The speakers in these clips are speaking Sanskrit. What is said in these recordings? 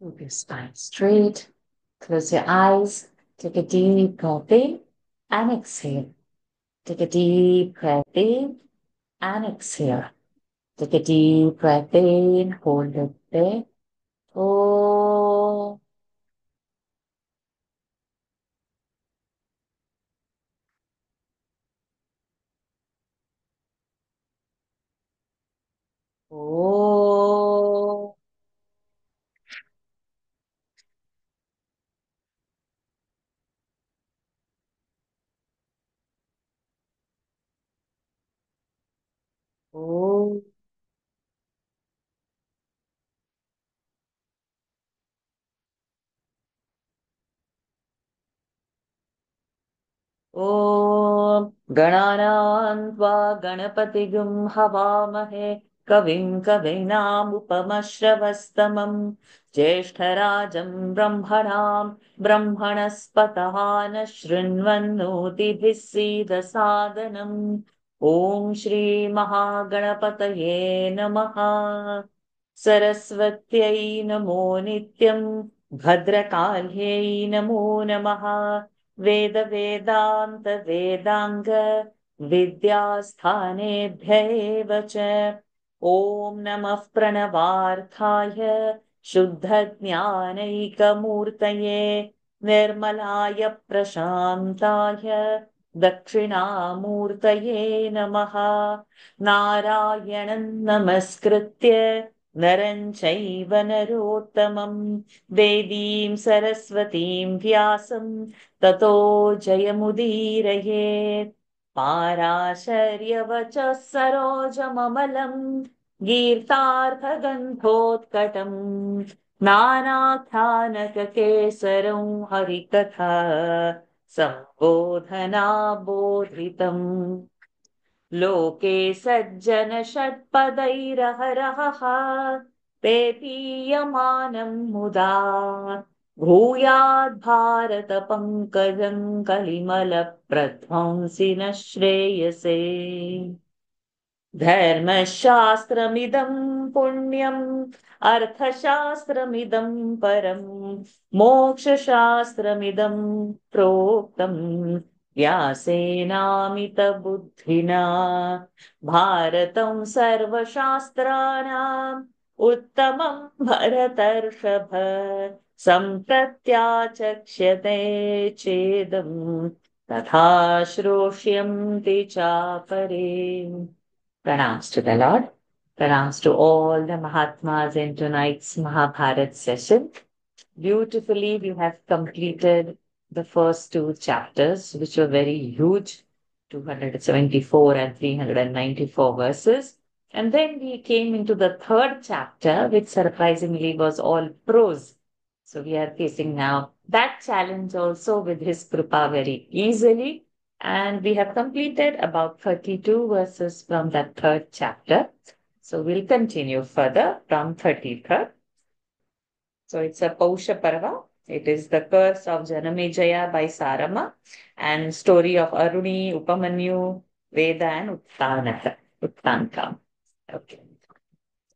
Keep your spine straight. Close your eyes. Take a deep breath in and exhale. Take a deep breath in and exhale. Take a deep breath in. Hold it there. Oh, oh, oh. ॐ गणानां त्वा गणपतिगुं हवामहे कविं कवीनामुपमश्रवस्तमं ज्येष्ठराजं ब्रह्मणां ब्रह्मणस्पतः न शृण्वन्नोतिभिः सीदसादनम् ॐ श्रीमहागणपतये नमः सरस्वत्यै नमो नित्यं भद्रकाल्यै नमो नमः वेदान्त विद्यास्थानेभ्य एव च ॐ नमः प्रणवार्थाय शुद्धज्ञानैकमूर्तये निर्मलाय प्रशान्ताय दक्षिणामूर्तये नमः नारायणं नमस्कृत्य नरं चैव नरोत्तमं देवीं सरस्वतीं व्यासं ततो जयमुदीरयेत् पाराशर्यवचः सरोजममलम् गीर्तार्थगन्धोत्कटम् नानाख्यानककेसरं हरिकथा सम्बोधना बोधितम् लोके सज्जन षट्पदैरहरहः पेपीयमानं मुदा भूयाद् भारत पंकजं कलिमलप्रध्वंसि न श्रेयसे धर्मशास्त्रमिदं पुण्यम् अर्थशास्त्रमिदं परम् मोक्षशास्त्रमिदं प्रोक्तम् व्यासेनामितबुद्धिना भारतं सर्वशास्त्राणाम् उत्तमं भरतर्षभ सम्प्रत्याचक्ष्यते चेदम् तथा श्रोष्यन्ति चापरे Pranams to the Lord. Pranams to all the Mahatmas in tonight's Mahabharat session. Beautifully, we have completed the first two chapters, which were very huge, 274 and 394 verses. And then we came into the third chapter, which surprisingly was all prose. So we are facing now that challenge also with his Krupa very easily. And we have completed about 32 verses from that third chapter. So we'll continue further from 33rd. So it's a Pausha Parva. It is the curse of Janamejaya by Sarama and story of Aruni, Upamanyu, Veda and Uttanka. Okay.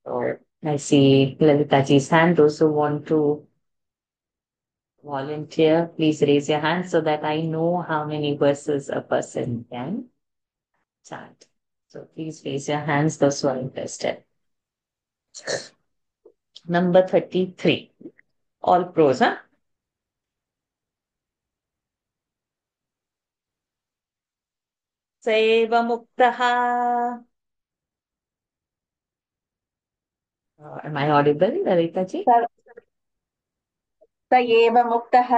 So I see Lalitaji's hand. Those who want to volunteer, please raise your hand so that I know how many verses a person can chant. So please raise your hands, those who are interested. Number 33. All prose, huh? स एव मुक्तः am I audible, Lalita ji? स स एव मुक्तः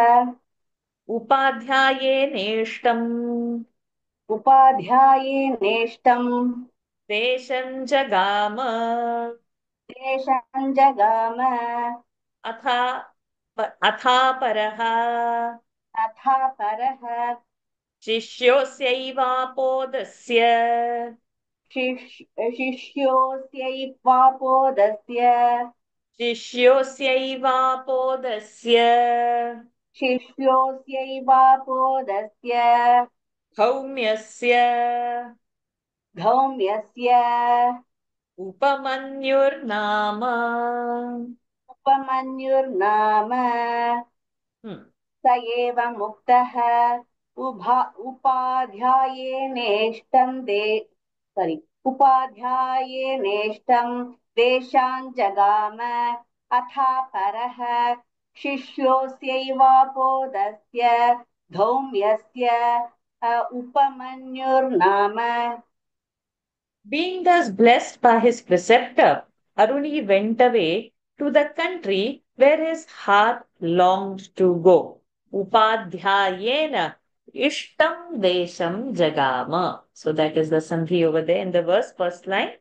उपाध्यायेनेष्टम् उपाध्यायेनेष्टम् देशं जगाम देशं जगाम अथा अथा परः तथा परः शिष्योऽस्यैवापोदस्य शिष्योऽस्यैवापोदस्य शिष्योऽस्यैवापोदस्य शिष्योऽस्यैवापोदस्य धौम्यस्य धौम्यस्य उपमन्युर्नाम उपमन्युर्नाम स एव मुक्तः उपाध्यायेनेष्टं देशान् जगाम अथापरः शिष्योऽस्यैवापोदस्य धौम्यस्य उपमन्युर्नाम. Being thus blessed by his preceptor, Aruni went away to the country where his heart longed to go. Upadhyayena ishtam desham jagama. So that is the sandhi over there in the verse, first line.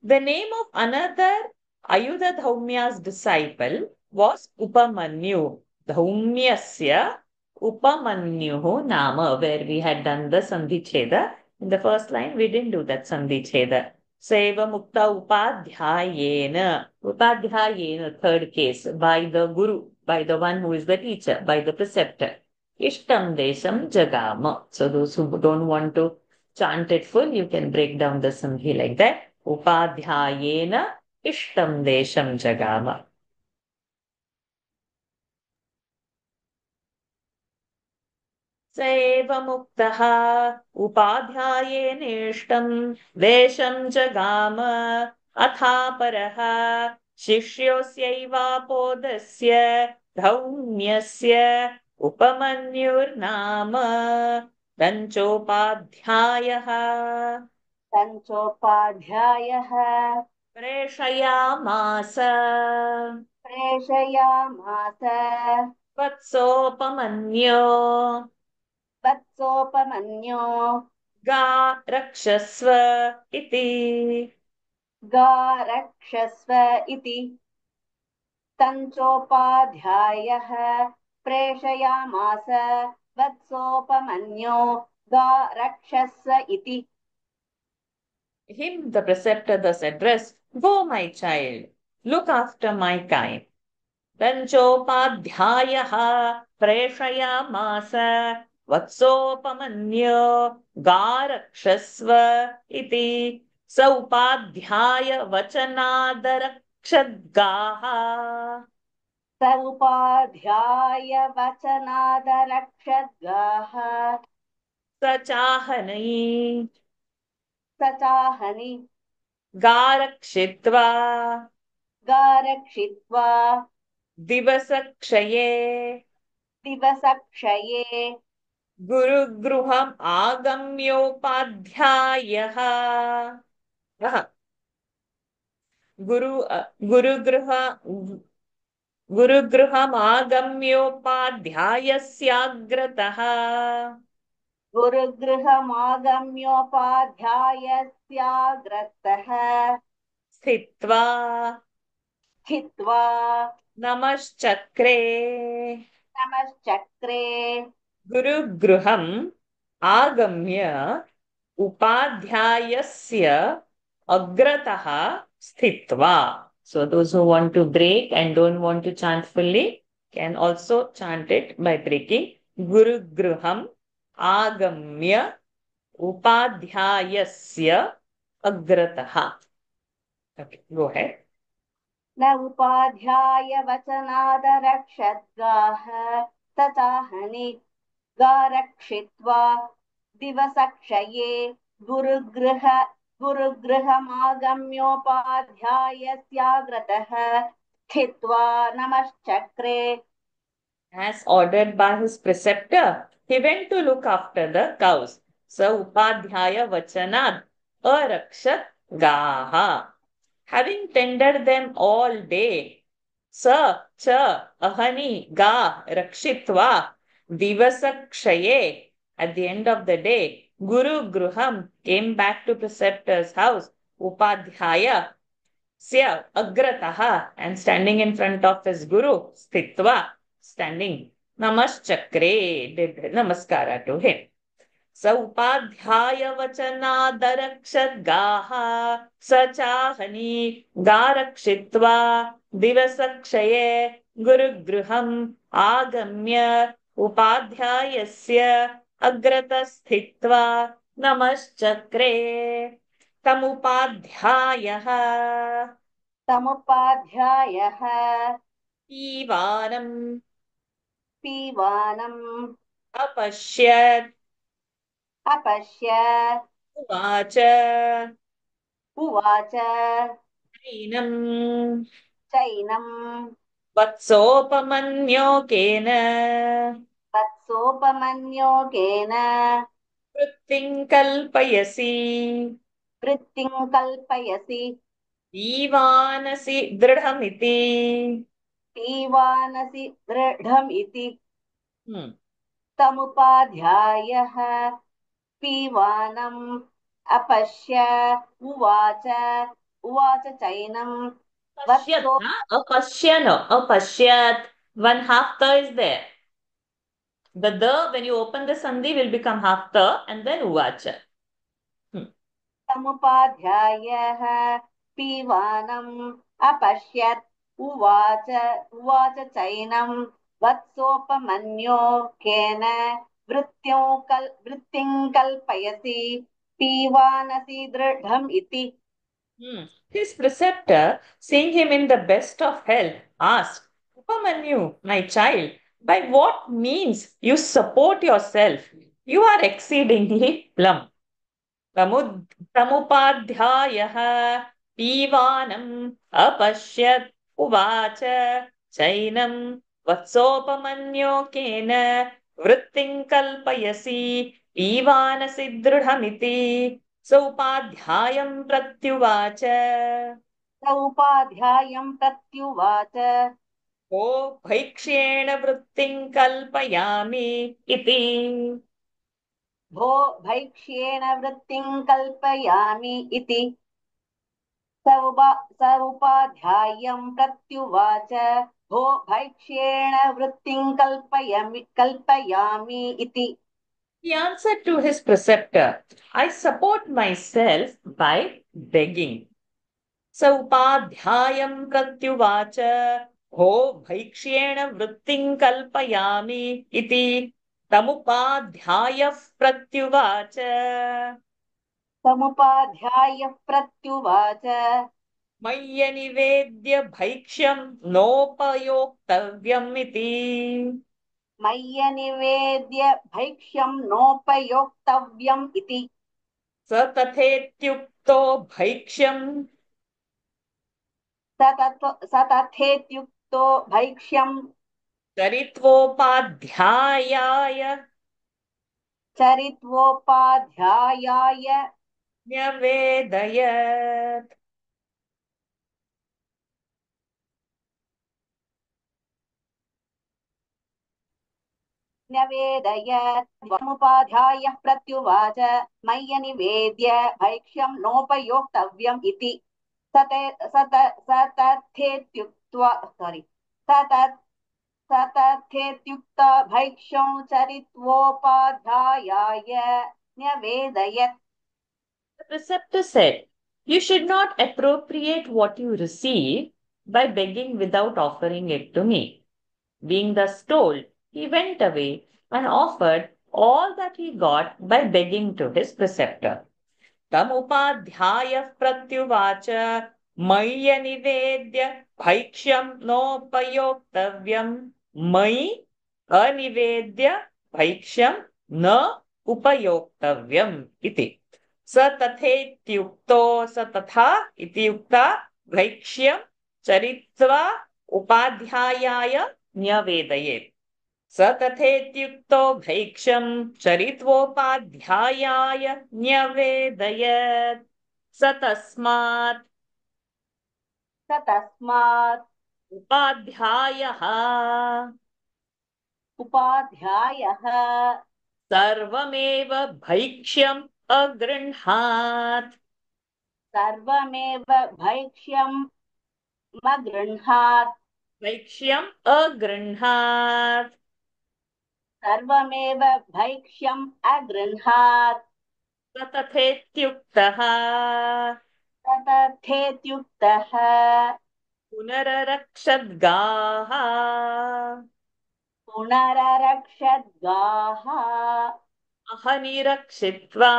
The name of another Ayudha Dhaumya's disciple was Upamanyu. Dhaumyasya Upamanyuhu Nama, where we had done the Sandhi Cheda. In the first line, we didn't do that Sandhi Cheda. Seva Mukta Upadhyayena. Upadhyayena, third case, by the Guru, by the one who is the teacher, by the preceptor. Ishtam Desham Jagama. So those who don't want to chant it full, you can break down the Sandhi like that. उपाध्यायेन इष्टं देशं जगाम. स एव मुक्तः उपाध्यायेनेष्टं देशं जगाम अथापरः शिष्योऽस्यैवापोदस्य धौम्यस्य उपमन्युर्नाम तञ्चोपाध्यायः प्रेषयामास वत्सोपमन्यो गा रक्षस्व इति तञ्चोपाध्यायः प्रेषयामास वत्सोपमन्यो गा रक्षस्व इति. Him the preceptor thus addressed, "Go, my child, look after my kind." Panchopadhyayah preshayamasa vatsopamanyo garakshasva iti saupadhyaya vachanadarakshadgaha. समुपाध्याय वचनादरक्षद्गाः सचाहनै सचाहनि गारक्षित्वा गारक्षित्वा दिवसक्षये दिवसक्षये गुरुगृहम् आगम्योपाध्यायः गुरुगृह गुरुगृहमागम्योपाध्यायस्याग्रतः गुरुगृहमागम्योपाध्यायस्याग्रतः स्थित्वा नमश्चक्रे गुरुगृहम् आगम्य उपाध्यायस्य अग्रतः स्थित्वा. So those who want to break and don't want to chant fully can also chant it by breaking. Gurugraham agamya upadhyayasya agrataha. Okay, go ahead. न उपाध्याय वचनादरक्षद्गाः सचाहनि गारक्षित्वा दिवसक्षये गुरुगृहमागम्योपाध्यायस्याग्रतः स्थित्वा नमश्चक्रे. As ordered by his preceptor, he went to look after the cows. Sa upadhyaya vachanad arakshat gaha. Having tended them all day, sa cha ahani ga rakshitva divasakshaye. At the end of the day, Guru Gruham came back to preceptor's house. Upadhyaya Sya agrataha, and standing in front of his guru, stitva, standing, namaschakre, did namaskara to him. Sa upadhyaya vachanadarakshadgaha sachahani garakshitva divasakshaye gurugruham agamya upadhyayasya agrata namaschakre. Tamupadhyayah. तमुपाध्यायः पीवानम् पीवानम् अपश्यत् अपश्यत् उवाच उवाच नैनम् चैनम् वत्सोपमन्योकेन तत्सोपमन्योगेन वृत्तिम् कल्पयसि वृत्तिम् कल्पयसि पीवानसि दृढमिति। पीवानसि दृढमिति हम्म। तमुपाध्यायः पीवानम् अपश्य उवाच उवाच चैनम् Pashyat, वत्सो apashyan, apashyat. One half the is there. The when you open the sandhi will become half the and then uvacha. Hmm. समुपाध्यायः पीवानम् अपश्यत् उवाच उवाच चैनम् वत्सोपमन्यो केन वृत्तिम् कल्पयसि पीवानसि दृढम् इति Hmm. His preceptor, seeing him in the best of health, asked, Upamanyu, my child, by what means you support yourself? You are exceedingly plump. तमुपाध्यायः पीवानम् अपश्यत् उवाच चैनं वत्सोपमन्योकेन वृत्तिम् कल्पयसि पीवानसि दृढमिति सोपाध्यायम् प्रत्युवाच स उपाध्यायम् प्रत्युवाच को भैक्ष्येण वृत्तिम् कल्पयामि इति। भो भैक्ष्येण वृत्तिम् कल्पयामि इति स उपाध्यायम् प्रत्युवाच भो भैक्ष्येण वृत्तिम् कल्पयामि इति He answered to his preceptor, I support myself by begging. सौपाध्यायम् प्रत्युवाच भो भैक्ष्येण वृत्तिम् कल्पयामि इति तमुपाध्यायः प्रत्युवाच समुपाध्यायः प्रत्युवाच मय्यनिवेद्य भैक्ष्यम् नोपयोक्तव्यम् इति। मय्यनिवेद्य भैक्ष्यम् नोपयोक्तव्यम् इति स तथेत्युक्तो भैक्ष्यम् स तथेत्युक्तो भैक्ष्यम् चरित्वोपाध्यायाय चरित्वोपाध्यायाय न्यवेदयत्। न्यवेदयत् समुपाध्यायः प्रत्युवाच मय्यनिवेद्य भैक्ष्यम् नोपयोक्तव्यम् इति स तथेत्युक्त्वा स तथेत्युक्त भैक्ष्यं चरित्वोपाध्यायाय न्यवेदयत् The preceptor said, You should not appropriate what you receive by begging without offering it to me. Being thus told, he went away and offered all that he got by begging to his preceptor. तमुपाध्यायः प्रत्युवाच मय्यनिवेद्य भैक्ष्यम् नोपयोक्तव्यम् मयि अनिवेद्य भैक्ष्यम् न उपयोक्तव्यम् इति। स तथेत्युक्तो स तथा इति उक्ता भैक्ष्यम् चरित्वा उपाध्यायाय न्यवेदयेत्। स तथेत्युक्तो भैक्ष्यम् चरित्वोपाध्यायाय न्यवेदयत्। स तस्मात् स तस्मात् उपाध्यायः उपाध्यायः सर्वमेव भैक्ष्यम् अगृह्णात्। सर्वमेव भैक्ष्यम् अगृह्णात् भैक्ष्यम् अगृह्णात्। सर्वमेव भैक्ष्यम् अगृह्णात् स तथेत्युक्तः तथेत्युक्तः पुनररक्षद्गाः पुनररक्षद्गाः अहनिरक्षित्वा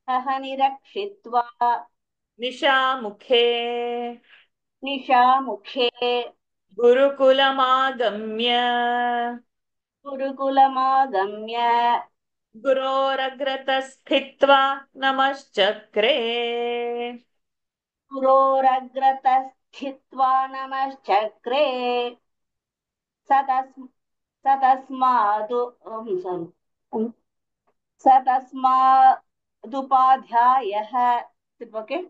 सह निरक्षित्वा निशामुखे निशामुखे गुरुकुलमागम्य गुरुकुलमागम्य गुरोरग्रतः स्थित्वा नमश्चक्रे। गुरोरग्रतः स्थित्वा नमश्चक्रे सतस् सतस्मादु sorry. सतस्मादुपाध्यायः. Is it okay?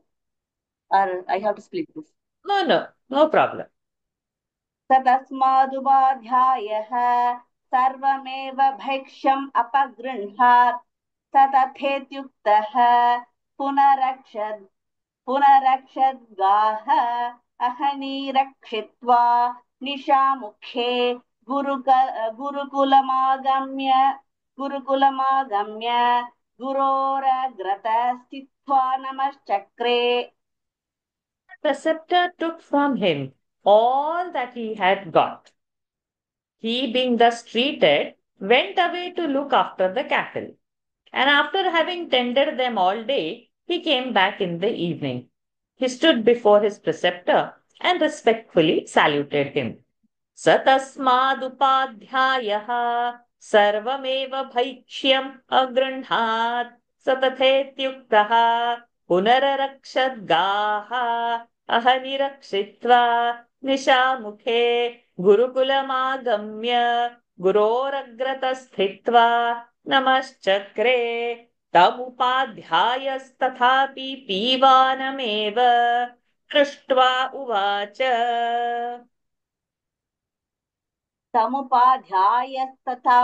Or I have to split this. No, no, no problem. सतस्मादुपाध्यायः सर्वमेव भैक्ष्यम् अपगृह्णात् स तथेत्युक्तः पुनरक्षद् पुनरक्षद्गाः अहनीरक्षित्वा निशामुखे गुरुकुलमागम्य गुरोरग्रतः स्थित्वा नमश्चक्रे. Preceptor took from him all that he had got. He, being thus treated, went away to look after the cattle. And after having tended them all day, he came back in the evening. He stood before his preceptor and respectfully saluted him. सतस्मादुपाध्यायः सर्वमेव भैक्ष्यम् अगृह्णात् स तथेत्युक्तः पुनररक्षद्गाः अहनिरक्षित्वा निशामुखे गुरुकुलमागम्य गुरोरग्रतस्थित्वा नमश्चक्रे तमुपाध्यायस्तथापि पीवानमेव दृष्ट्वा उवाच तमुपाध्यायस्तथा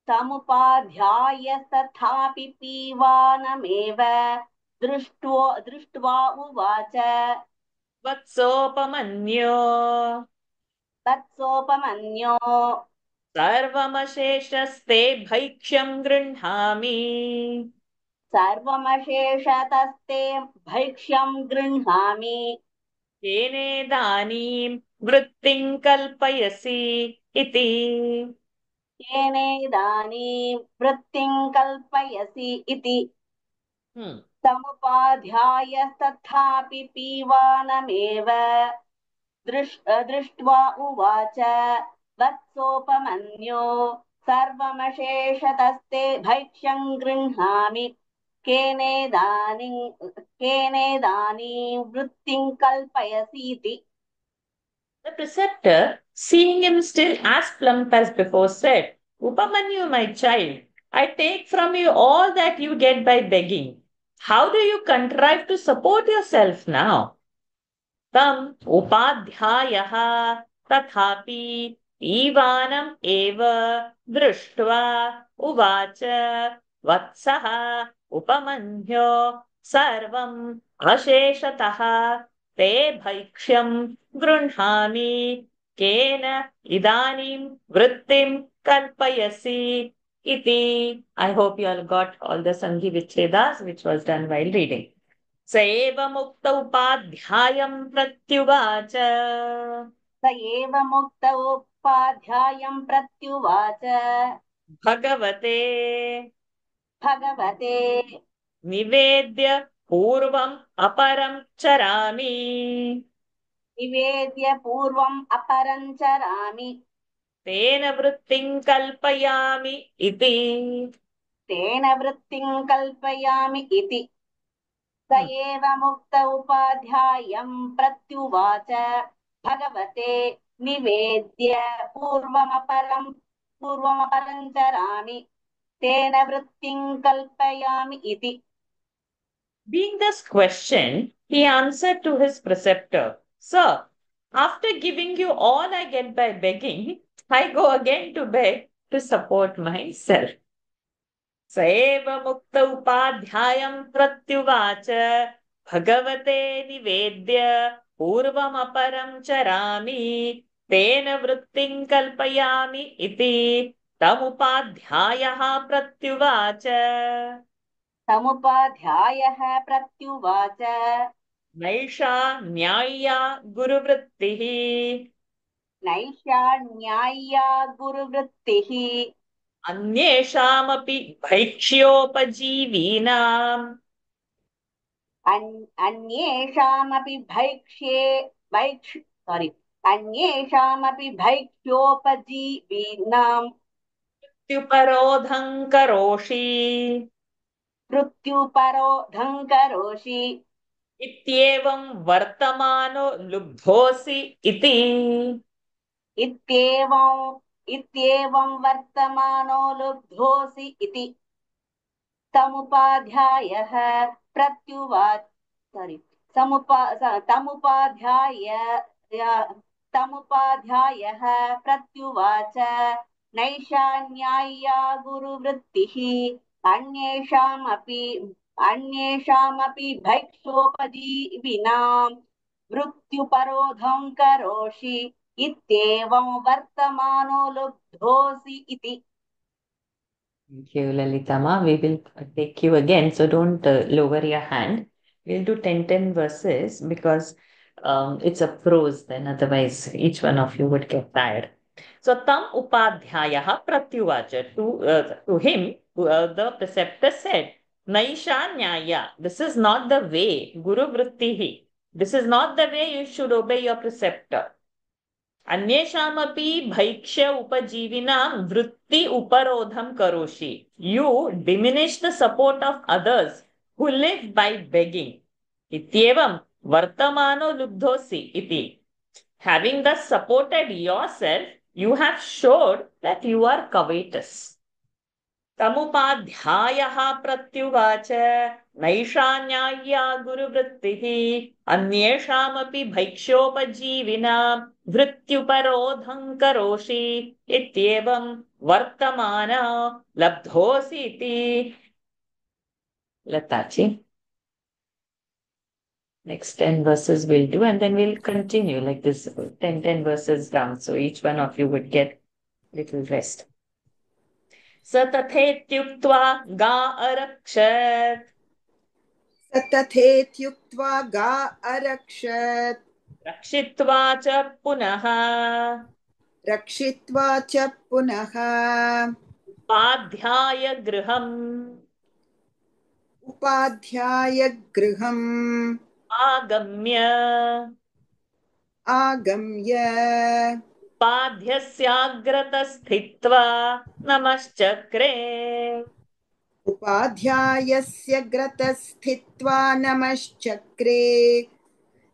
तमुपाध्यायस्तथापि पीवानमेव दृष्ट्वा उवाच वत्सोपमन्यो तत्सोपमन्यो सर्वमशेषस्ते भैक्ष्यं गृह्णामि सर्वमशेषतस्ते भैक्ष्यं गृह्णामि केनेदानीं वृत्तिं कल्पयसि इति। येनेदानीं वृत्तिं कल्पयसि इति। Hmm. तमुपाध्यायस्तथापि पीवानमेव दृष्ट्वा उवाच वत्सोपमन्यो सर्वमशेषतस्ते भैक्ष्यं गृह्णामि केनेदानीं वृत्तिं कल्पयसीति. The preceptor, seeing him still as plump as before, said, Upamanyu, my child, I take from you all that you get by begging. How do you contrive to support yourself now? Tam upadhyayah tathapi ivanam eva drishtva uvacha vatsaha upamanyo sarvam asheshatah te bhaikshyam grunhami kena idanim vrittim kalpayasi iti. I hope you all got all the Sanghi Vichedas which was done while reading. स एवमुक्त उपाध्यायं प्रत्युवाच स एव मुक्त उपाध्यायं प्रत्युवाच भगवते भगवते निवेद्य पूर्वम् अपरं चरामि निवेद्य पूर्वम् अपरं चरामि तेन वृत्तिं कल्पयामि इति। तेन वृत्तिं कल्पयामि इति। स एव मुक्त उपाध्यायं प्रत्युवाच भगवते निवेद्य पूर्वमपरं चरामि तेन वृत्तिं कल्पयामि इति. Being thus questioned, he answered to his preceptor, Sir, after giving you all I get by begging, I go again to beg to support myself. स एव मुक्त उपाध्यायं प्रत्युवाच भगवते निवेद्य पूर्वमपरं चरामि तेन वृत्तिं कल्पयामि इति। तमुपाध्यायः प्रत्युवाच तमुपाध्यायः प्रत्युवाच नैषा न्याय्या गुरुवृत्तिः नैषा न्याय्या गुरुवृत्तिः अन्येषामपि भैक्ष्योपजीवीनाम् अन्येषामपि अन्येषामपि भैक्ष्योपजीवीनां मृत्युपरोधं करोषि मृत्युपरोधं करोषि इत्येवं वर्तमानो लुब्धोऽसि इति इत्येवं वर्तमानो लुब्धोऽसि इति तमुपाध्यायः प्रत्युवाच sorry तमुपाध्यायः प्रत्युवाच नैषा न्याय्या गुरुवृत्तिः अन्येषामपि भैक्षोपजीविनां मृत्युपरोधं करोषि इत्येवं वर्तमानो लुब्धोऽसि इति Thank you, Lalitama. We will take you again, so don't lower your hand. We'll do 10 verses because it's a prose, then otherwise each one of you would get tired. So, Tam Upadhyayaha Pratyuvacha. To him, the preceptor said, Naisha Nyaya. This is not the way, Guru Vrittihi. This is not the way you should obey your preceptor. अन्येषामपि भैक्ष्य उपजीविनां वृत्ति उपरोधं करोषि. You diminish the support of others who live by begging. इत्येवं वर्तमानो लुब्धोऽसि इति. Having thus supported yourself, you have showed that you are covetous. तमुपाध्यायः प्रत्युवाच नैषा न्याय्या गुरुवृत्तिः अन्येषामपि भैक्ष्योपजीविनां वृत्त्युपरोधं करोषि इत्येवं वर्तमान लब्धोऽसि इति. Lataji, next 10 verses we'll do and then we'll continue like this 10 verses down, so each one of you would get little rest. स तथेत्युक्त्वा गा अरक्षत् स तथेत्युक्त्वा गा अरक्षत् रक्षित्वा च पुनः रक्षित्वा च पुनः उपाध्याय गृहम् उपाध्याय गृहम् आगम्य उपाध्यस्याग्रतः स्थित्वा नमश्चक्रे. उपाध्यायस्य ग्रतः स्थित्वा नमश्चक्रे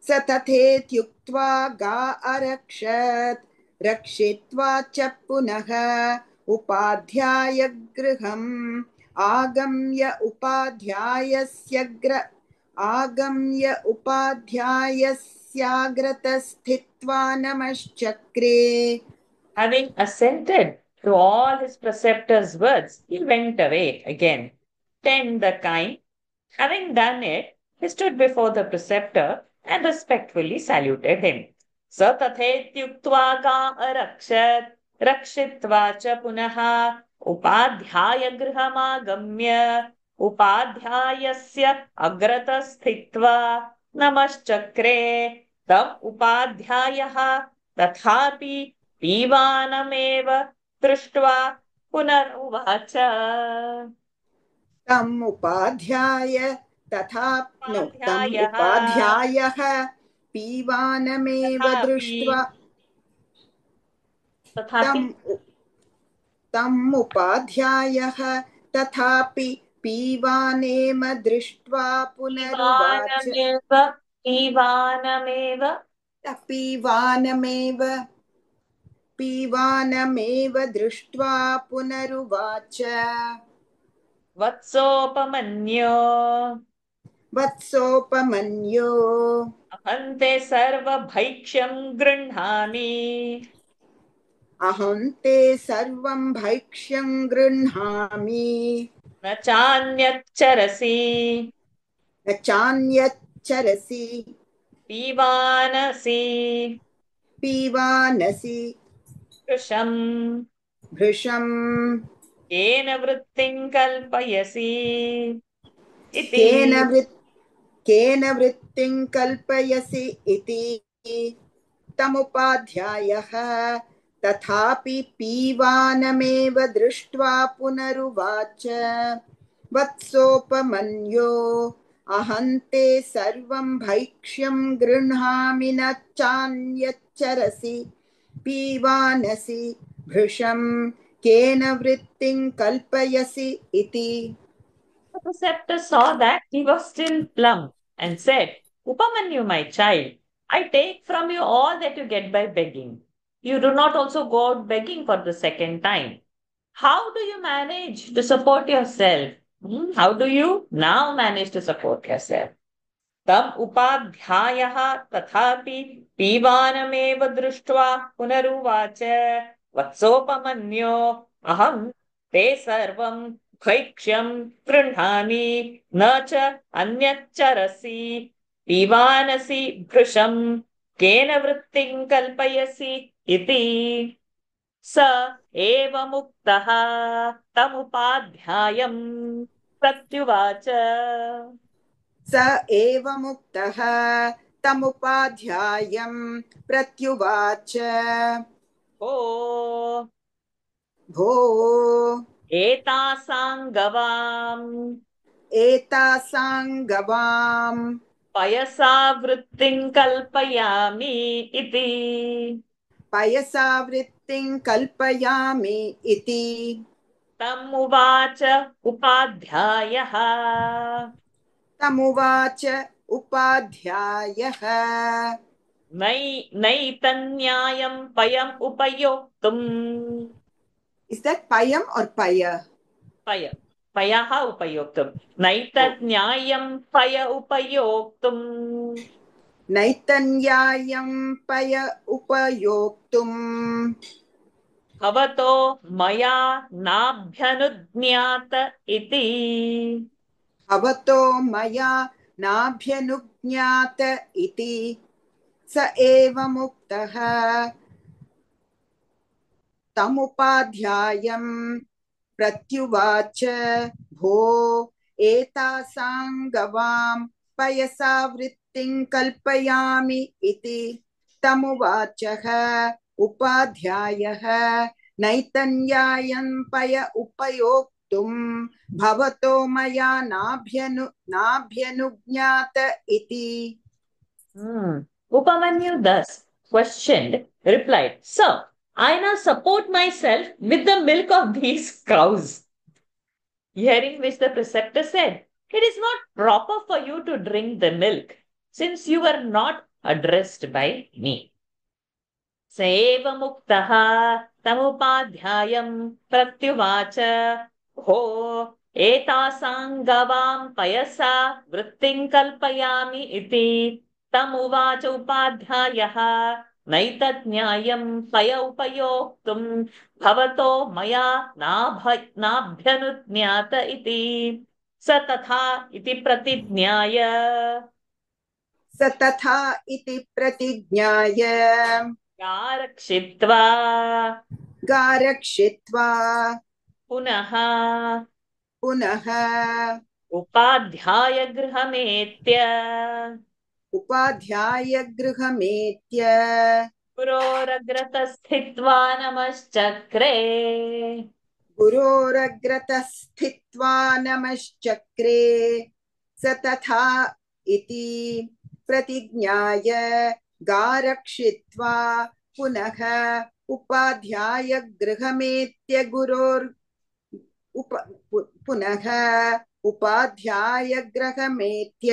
स तथेत्युक्त्वा गा अरक्षत् रक्षित्वा च पुनः उपाध्याय गृहम् आगम्य उपाध्यायस्याग्रतः स्थित्वा नमश्चक्रे. Having assented to all his preceptor's words, he went away again. Tend the kine. Having done it, he stood before the preceptor and respectfully saluted him. Sa tathetyuktva ka arakshat rakshitva cha punaha upadhyaya grihamagamya upadhyayasya agrata sthitva namaschakre tam upadhyayah tathapi पीवानमेव दृष्ट्वा पुनरुवाच. तम् उपाध्यायः पीवानमेव दृष्ट्वा तम् उपाध्यायः तथापि पीवानेम दृष्ट्वा पुनरुवाच. पीवानमेव दृष्ट्वा पुनरुवाच. वत्सोपमन्यो अहन्ते सर्वभैक्ष्यं गृह्णामि न चान्यच्चरसि पीवानसि भृशम् केन वृत्तिं कल्पयसि इति. केन वृत्तिं कल्पयसि इति. तमुपाध्यायः तथापि पीवानमेव दृष्ट्वा पुनरुवाच. वत्सोपमन्यो अहन्ते सर्वं भैक्ष्यं गृह्णामि न चान्यच्चरसि पीवानसि भृशं केन वृत्तिं कल्पयसि इति. The preceptor saw that he was still plump and said, Upamanyu, my child, I take from you all that you get by begging. You do not also go out begging for the second time. How do you manage to support yourself? How do you now manage to support yourself? तम उपाध्यायः तथापि पीबानमेव दृष्ट्वा पुनरुवाच वत्सोपमन्यो अहं ते सर्वं भैक्ष्यं गृह्णामि न च अन्यच्चरसि पीबानसि भृशं केन वृत्तिं कल्पयसि इति स एवमुक्तः तमुपाध्यायं प्रत्युवाच स एवमुक्तः तमुपाध्यायं प्रत्युवाच ओ भो एतासां गवाम् एतासां गवां पयसा वृत्तिं कल्पयामि इति पयसा वृत्तिं कल्पयामि इति तमुवाच उपाध्यायः तमुवाच उपाध्यायः नैतन्न्यायं पयम् उपयोक्तुम् Is that payam or paya? पय पयः उपयोक्तुम् Oh. नैतन्न्यायं पय उपयोक्तुम् नैतन्यायं पय उपयोक्तुम् भवतो मया नाभ्यनुज्ञात इति भवतो मया नाभ्यनुज्ञात इति स एवमुक्तः तमुपाध्यायं प्रत्युवाच भो एतासां गवां पयसा वृत्तिं कल्पयामि इति तमुवाचः उपाध्यायः नैतन्यायं पय उपयोक्तुं भवतो मया नाभ्यनुज्ञात इति. Upamanyu thus questioned replied, Sir, I now support myself with the milk of these cows. Hearing which the preceptor said, It is not proper for you to drink the milk, since you were not addressed by me. स एव मुक्तः तमुपाध्यायं प्रत्युवाच भो एतासां गवां पयसा वृत्तिं कल्पयामि इति तमुवाच उपाध्यायः नैतन्न्यायं पय उपयोक्तुं भवतो मया नाभ्यनुज्ञात इति स तथा इति प्रतिज्ञाय स तथा इति प्रतिज्ञाय गारक्षित्वा पुनः पुनः उपाध्याय गृहमेत्य गुरोरग्रतः स्थित्वा नमश्चक्रे स तथा इति प्रतिज्ञाय गारक्षित्वा पुनः उपाध्याय गृहमेत्य पुनः उपाध्याय गृहमेत्य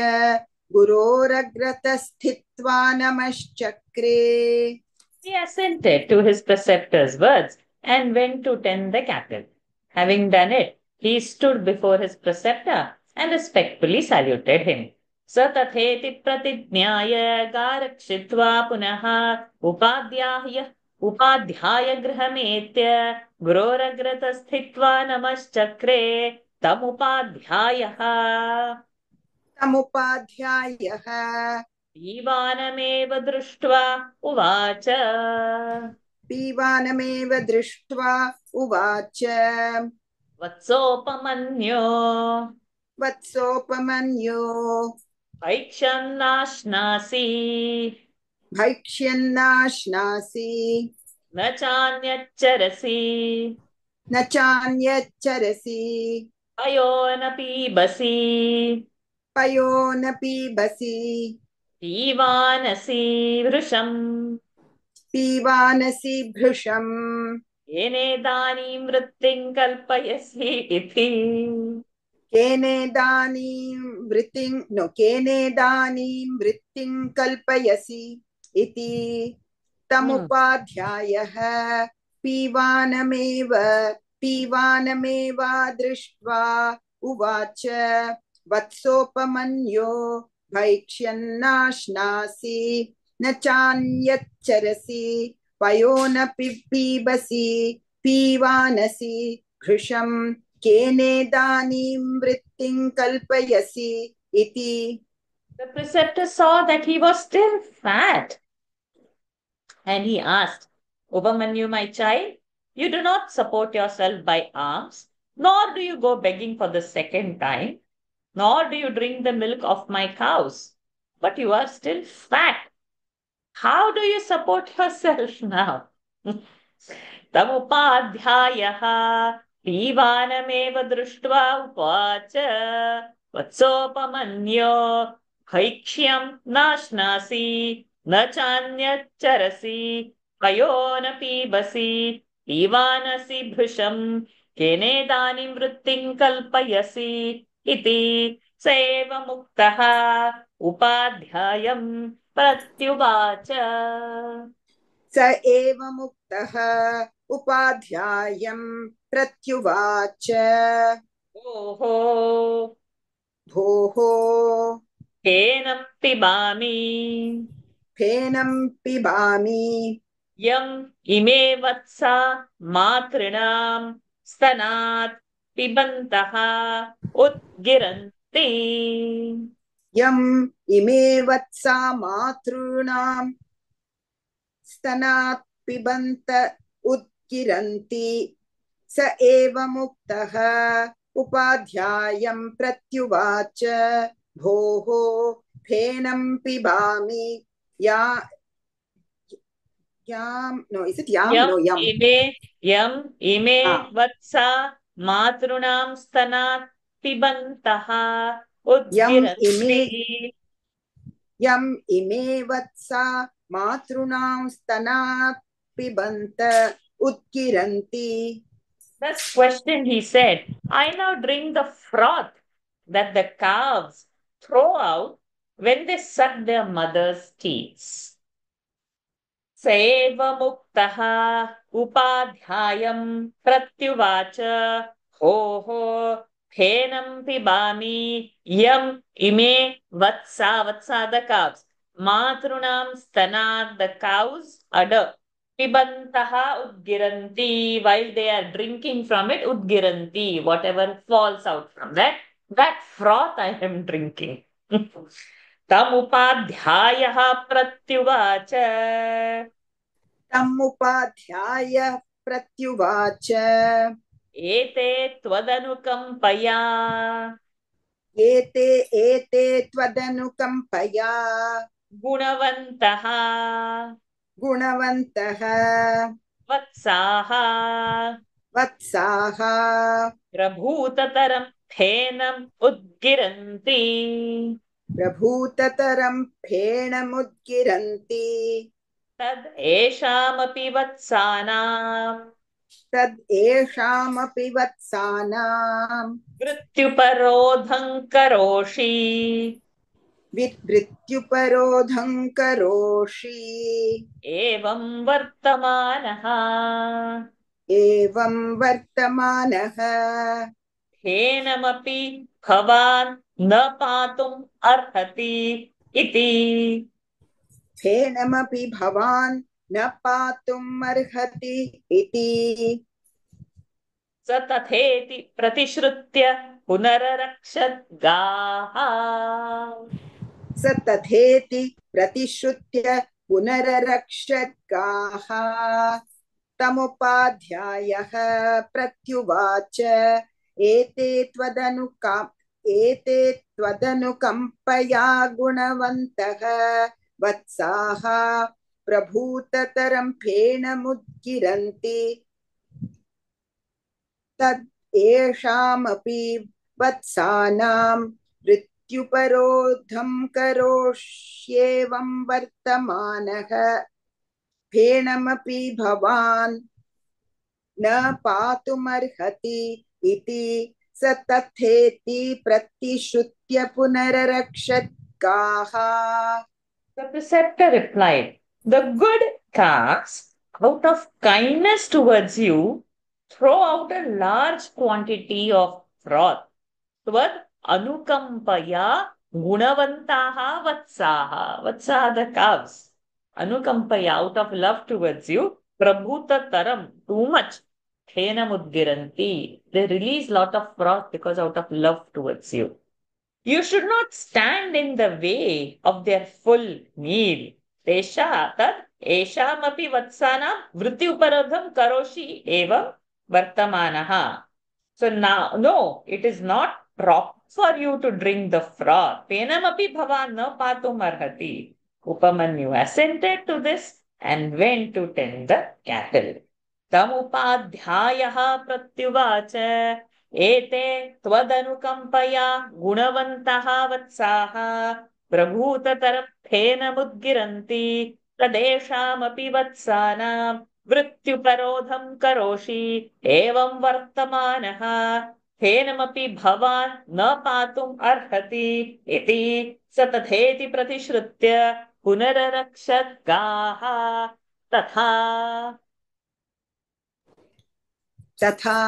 गुरोरग्रतः स्थित्वा नमश्चक्रे. He assented to his preceptor's words and went to tend the cattle. Having done it, he stood before his preceptor and respectfully saluted him. स तथेति प्रतिज्ञाय गारक्षित्वा पुनः उपाध्याय गृहमेत्य गुरोरग्रतः स्थित्वा नमश्चक्रे तमुपाध्यायः पीबानमेव दृष्ट्वा उवाच वत्सोपमन्यो भैक्ष्यन्नाश्नासि न चान्यच्चरसि न चान्यच्चरसि अयो न पीबसि पयो न पीबसि पीवानसि वृषम् पीवानसि भृशम् येनेदानीं वृत्तिं कल्पयसि इति। केनेदानीं वृत्तिं कल्पयसि इति तमुपाध्यायः पीवानमेव दृष्ट्वा उवाच वत्सोपमन्यो भैक्ष्यन्नाश्नासि न चान्यच्चरसि पयो न पीबसि पीवानसि घृशम् केनेदानीं वृत्तिं कल्पयसि इति। The preceptor saw that he was still fat, and he asked, Upamanyu, my child, you do not support yourself by arms, nor do you go begging for the second time, nor do you drink the milk of my cows, but you are still fat. How do you support yourself now? तमुपाध्यायः पीवानमेव दृष्ट्वा उवाच वत्सोपमन्यो भैक्ष्यं नाश्नासि न चान्यच्चरसि पयो न पीबसि पीवानसि भृशम् केनेदानीं वृत्तिं कल्पयसि इति स एव मुक्तः उपाध्यायं प्रत्युवाच। स एव मुक्तः उपाध्यायं प्रत्युवाच ओहो भोः फेनं पिबामि फेनं पिबामि यम् इमे वत्सा मातॄणां स्तनात् पिबन्तः उद्गिरन्ति। यम् इमे वत्सा मातॄणां स्तनात् पिबन्त उद्गिरन्ति स एव मुक्तः उपाध्यायं प्रत्युवाच भोः फेनं पिबामि यम् इमे वत्सा मातॄणां स्तनात् पिबन्तः उद्गिरन्ति। यम् इमे वत्सा मातॄणां स्तनात् पिबन्त उद्गिरन्ति. Thus questioned, he said, I now drink the froth that the calves throw out when they suck their mother's teats. स एव मुक्तः उपाध्यायं प्रत्युवाच भोः फेनं पिबामि यम् इमे वत्सा the calves मातॄणां स्तनात् the cows udder pibantaha udgiranti while they are drinking from it udgiranti whatever falls out from that froth I am drinking. तमुपाध्यायः प्रत्युवाच तमुपाध्यायः प्रत्युवाच एते त्वदनुकम्पया एते त्वदनुकम्पया गुणवन्तः वत्साः प्रभूततरं फेनम् उद्गिरन्ति तद् एषामपि वत्सानां मृत्युपरोधं करोषि एवं वर्तमानः फेनमपि भवान् न पातुम् अर्हति इति फेनमपि भवान् न पातुम् अर्हति इति स तथेति प्रतिश्रुत्य पुनररक्षद्गाः तमुपाध्यायः प्रत्युवाच एते त्वदनुकम्पया गुणवन्तः वत्साः प्रभूततरं फेनमुद्गिरन्ति तद् येषामपि वत्सानां मृत्युपरोधं करोष्येवं वर्तमानः फेनमपि भवान् न पातुमर्हति इति स तथेति प्रतिश्रुत्य पुनररक्षद्गाः. The preceptor replied, "The good calves, out of kindness towards you, throw out a large quantity of froth. Tvad anukampaya gunavantaha vatsaha." Vatsaha, the calves. Anukampaya, out of love towards you, prabhuta taram, too much. Thena mudgiranti. They release lot of froth because out of love towards you. You should not stand in the way of their full meal. Tesha tad eshamapi vatsana vritti uparadham karoshi evam vartamanaha. So now, no, it is not proper for you to drink the froth. Penamapi bhavan na patum arhati. Upamanyu assented to this and went to tend the cattle. Tamupadhyayaha pratyuvacha एते त्वदनुकम्पया गुणवन्तः वत्साः प्रभूततरफेन मुद्गिरन्ति तदेषामपि वत्सानां मृत्युपरोधं करोषि एवं वर्तमानः फेनमपि भवान् न पातुम् अर्हति इति स तथेति प्रतिश्रुत्य पुनररक्षद्गाः. तथा तथा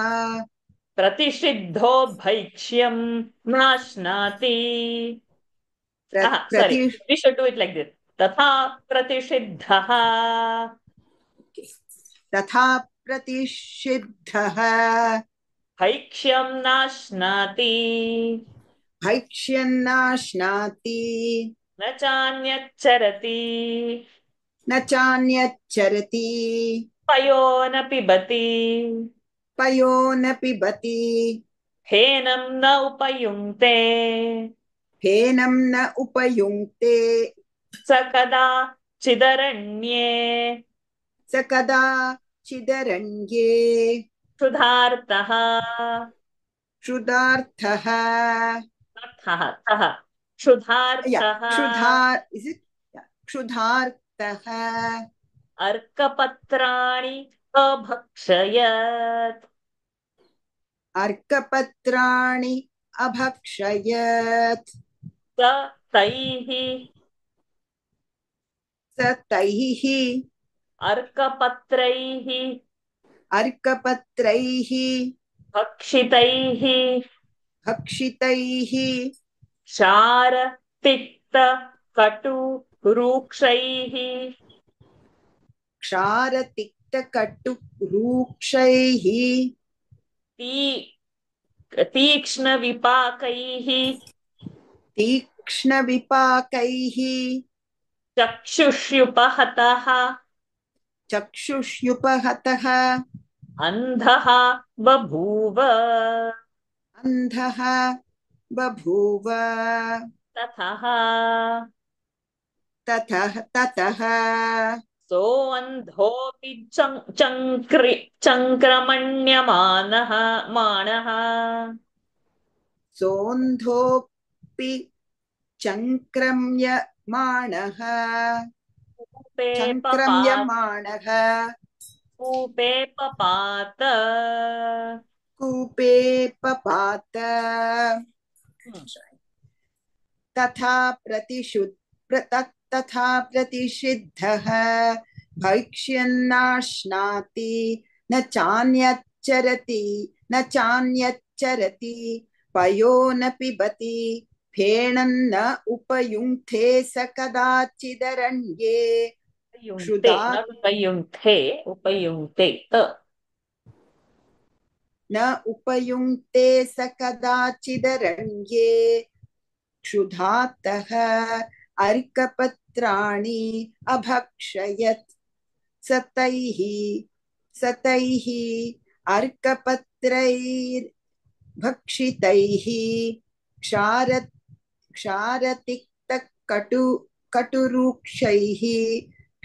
प्रतिषिद्धो भैक्ष्यं नाश्नाति. Sorry, we should do it like this. तथा प्रतिषिद्धः. तथा प्रतिषिद्धः भैक्ष्यं नाश्नाति. भैक्ष्यन्नाश्नाति न चान्यच्चरति. न चान्यच्चरति पयो न पिबति. पयो न पिबति फेनं न उपयुङ्क्ते. फेनं न उपयुङ्क्ते स कदा चिदरण्ये. स कदाचिदरण्ये क्षुधार्तः. क्षुधार्थः क्षुधार्थः अर्कपत्राणि अभक्षयत्. अर्कपत्राणि अभक्षयत् स तैः अर्कपत्रैः भक्षितैः क्षार तिक्त कटु रूक्षैः क्षारतिक्तकटुरूक्षैः तीक्ष्णविपाकैः तीक्ष्णविपाकैः चक्षुष्युपहतः अन्धः बभूव. ततः सोऽन्धोऽपि चङ्क्रमण्यमानः. सोऽन्धोऽपि चङ्क्रम्यमाणः कूपे पपात तथा प्रतिषिद्धः भैक्ष्यन्नाश्नाति न चान्यच्चरति पयो न पिबति फेनं न उपयुङ्क्ते स कदाचिदरण्ये क्षुधातः अर्कपत्राणि अभक्षयत् स तैः अर्कपत्रैर्भक्षितैः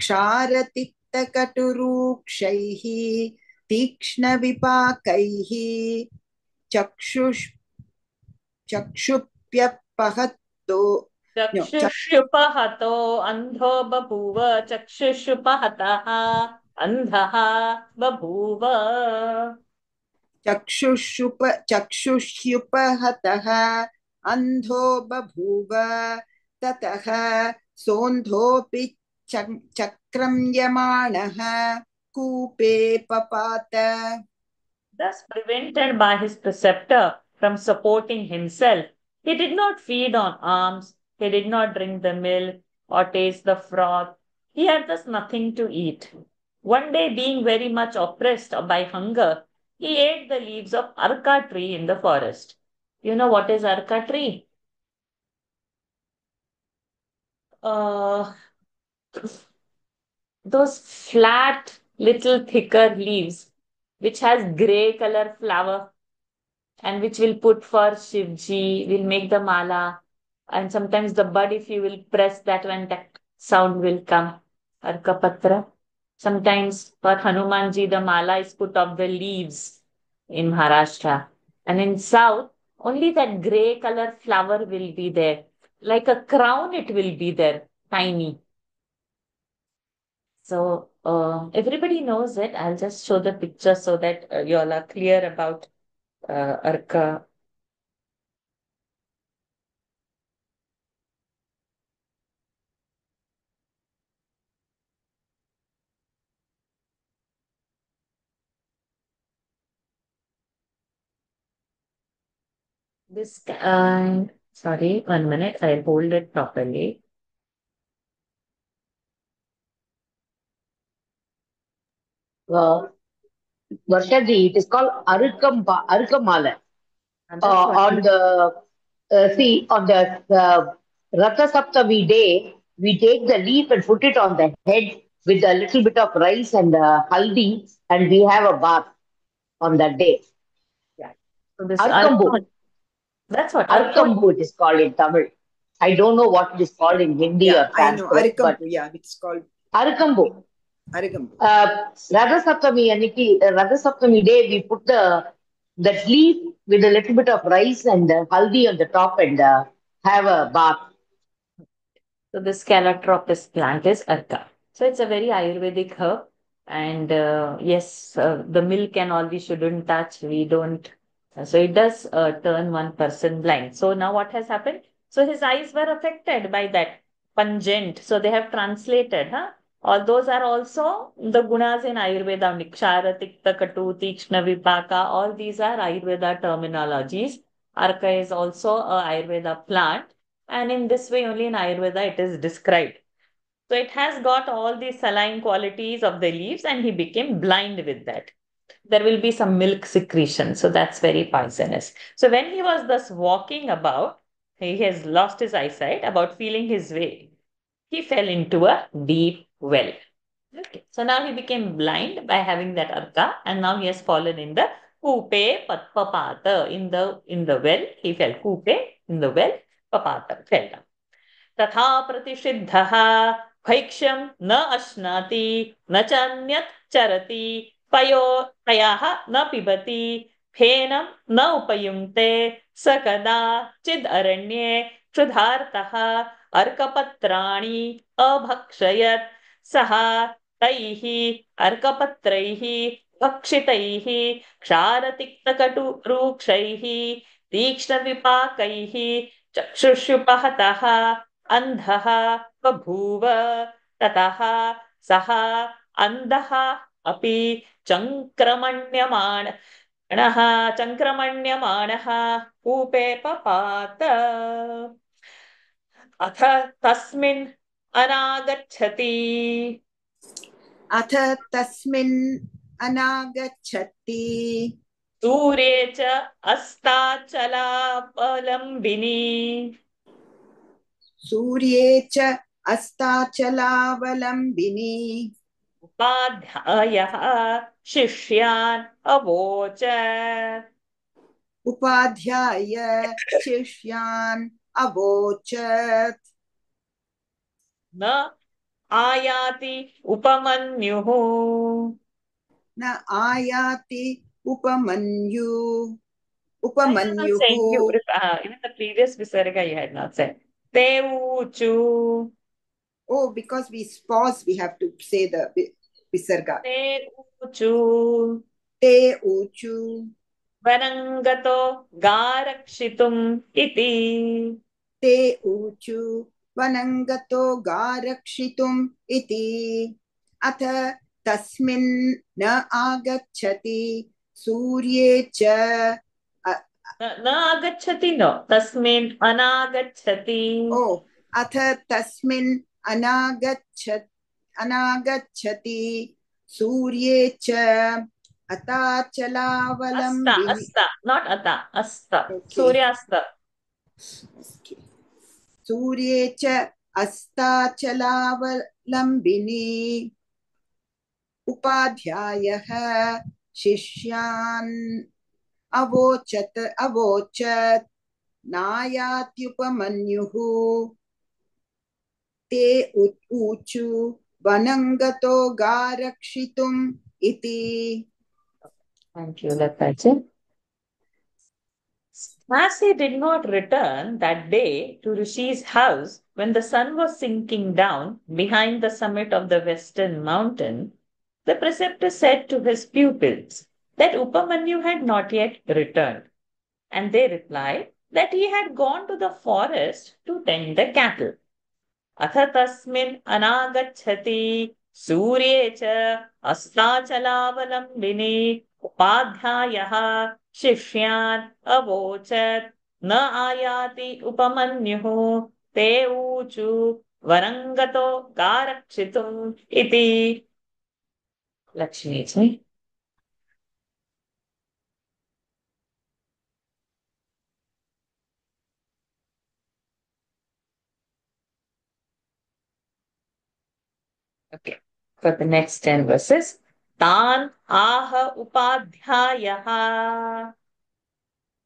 क्षारतिक्तकटुरूक्षैः तीक्ष्णविपाकैः चक्षुप्यपहत चक्षुष्युपहतो no, चक्षुष्युपहतो अंधो बभूव चक्षुष्युपहतः अंधः बभूव चक्षुष्युपहतः अन्धो बभूव ततः सोऽन्धोऽपि चक्रम्यमाणः कूपे पपात. Thus prevented by his preceptor from supporting himself, he did not feed on alms, he did not drink the milk or taste the froth. He had thus nothing to eat. One day, being very much oppressed by hunger, he ate the leaves of arka tree in the forest. You know what is arka tree? Uh, those flat, little thicker leaves, which has gray color flower and which will put for Shivji, will make the mala. And sometimes the bud, if you will press that one, that sound will come. Arkapatra. Sometimes for Hanumanji, the mala is put of the leaves in Maharashtra. And in South, only that gray color flower will be there. Like a crown, it will be there, tiny. So everybody knows it. I'll just show the picture so that you all are clear about Arka. This, sorry, 1 minute. I'll hold it properly. Varshaji, it is called Arukamala. And that's what On the on the Ratha Saptami day, we take the leaf and put it on the head with a little bit of rice and haldi, and we have a bath on that day. yeah. So this Arkambu. that's what Arkambu it is called in Tamil. I don't know what it is called in Hindi Yeah, or I know. Sanskrit, but Arikampu, yeah, it's called Arkambu. Arikampu. Radha Saptami day, we put that leaf with a little bit of rice and haldi on the top and have a bath. So this Calotropis plant is Arka. So it's a very Ayurvedic herb. And yes, the milk and all we shouldn't touch. We don't. So it does turn one person blind. So now what has happened? So his eyes were affected by that pungent. So they have translated, huh? All those are also the gunas in Ayurveda. Nikshara, Tikta, Katu, Tikshna, Vipaka. All these are Ayurveda terminologies. Arka is also a Ayurveda plant. And in this way, only in Ayurveda, it is described. So it has got all the saline qualities of the leaves, and he became blind with that. There will be some milk secretion, so that's very poisonous. So when he was thus walking about, he has lost his eyesight, about feeling his way. He fell into a deep well. Okay. So now he became blind by having that arka, and now he has fallen in the kupe papata. In the well, he fell. Kupe in the well, papata fell down. तथा प्रतिषिद्धः भैक्ष्यं न अश्नाति न च अन्यत् चरति पयः न पिबति फेनं न उपयुङ्क्ते स कदाचिद् अरण्ये क्षुधार्तः अर्कपत्राणि अभक्षयत् सः तैः अर्कपत्रैः भक्षितैः क्षारतिक्तकटुरूक्षैः तीक्ष्णविपाकैः चक्षुष्युपहतः अंधः बभूव ततः सः अंधः अपि चङ्क्रमण्यमाणः कूपे पपात अथ तस्मिन् अनागच्छति अथ तस्मिन् अनागच्छति सूर्ये च अस्ताचलावलम्बिनी सूर्ये च अस्ताचलावलम्बिनी उपाध्यायः शिष्यान् अवोचत् उपाध्याय शिष्यान् अवोचत् न आयाति उपमन्युः न आयाति I was not saying you, even the previous Visarga you had not said. Te uchu. Oh, because we pause, we have to say the visarga. Te uchu. Te uchu. Vanangato garakshitum iti. Te uchu. Vanangato garakshitum iti. Atha tasmin na agacchati surye cha. न आगच्छति न तस्मिन् अनागच्छति Oh, atha tasmin अनागच्छति सूर्ये च अस्त अताचलावलम्बिनि. अस्त not अता अस्त Okay. सूर्यास्त Okay. सूर्ये च अस्ताचलावलम्बिनि उपाध्यायः शिष्यान् अवोचत् नायात्युपमन्युः ते ऊचु वनंगतो गारक्षितुम् इति. Thank you, Lataji. Masi did not return that day to Rishi's house when the sun was sinking down behind the summit of the western mountain. The preceptor said to his pupils that Upamanyu had not yet returned, and they replied that he had gone to the forest to tend the cattle. अथ तस्मिन् अनागच्छति सूर्ये च अस्ताचलावलम्बिनि उपाध्यायः शिष्यान् अवोचत् न आयाति उपमन्युः ते ऊचु वरङ्गतो गारक्षितुम् इति. Lakshmi ji. Okay. For the next 10 verses. तान् आह उपाध्यायः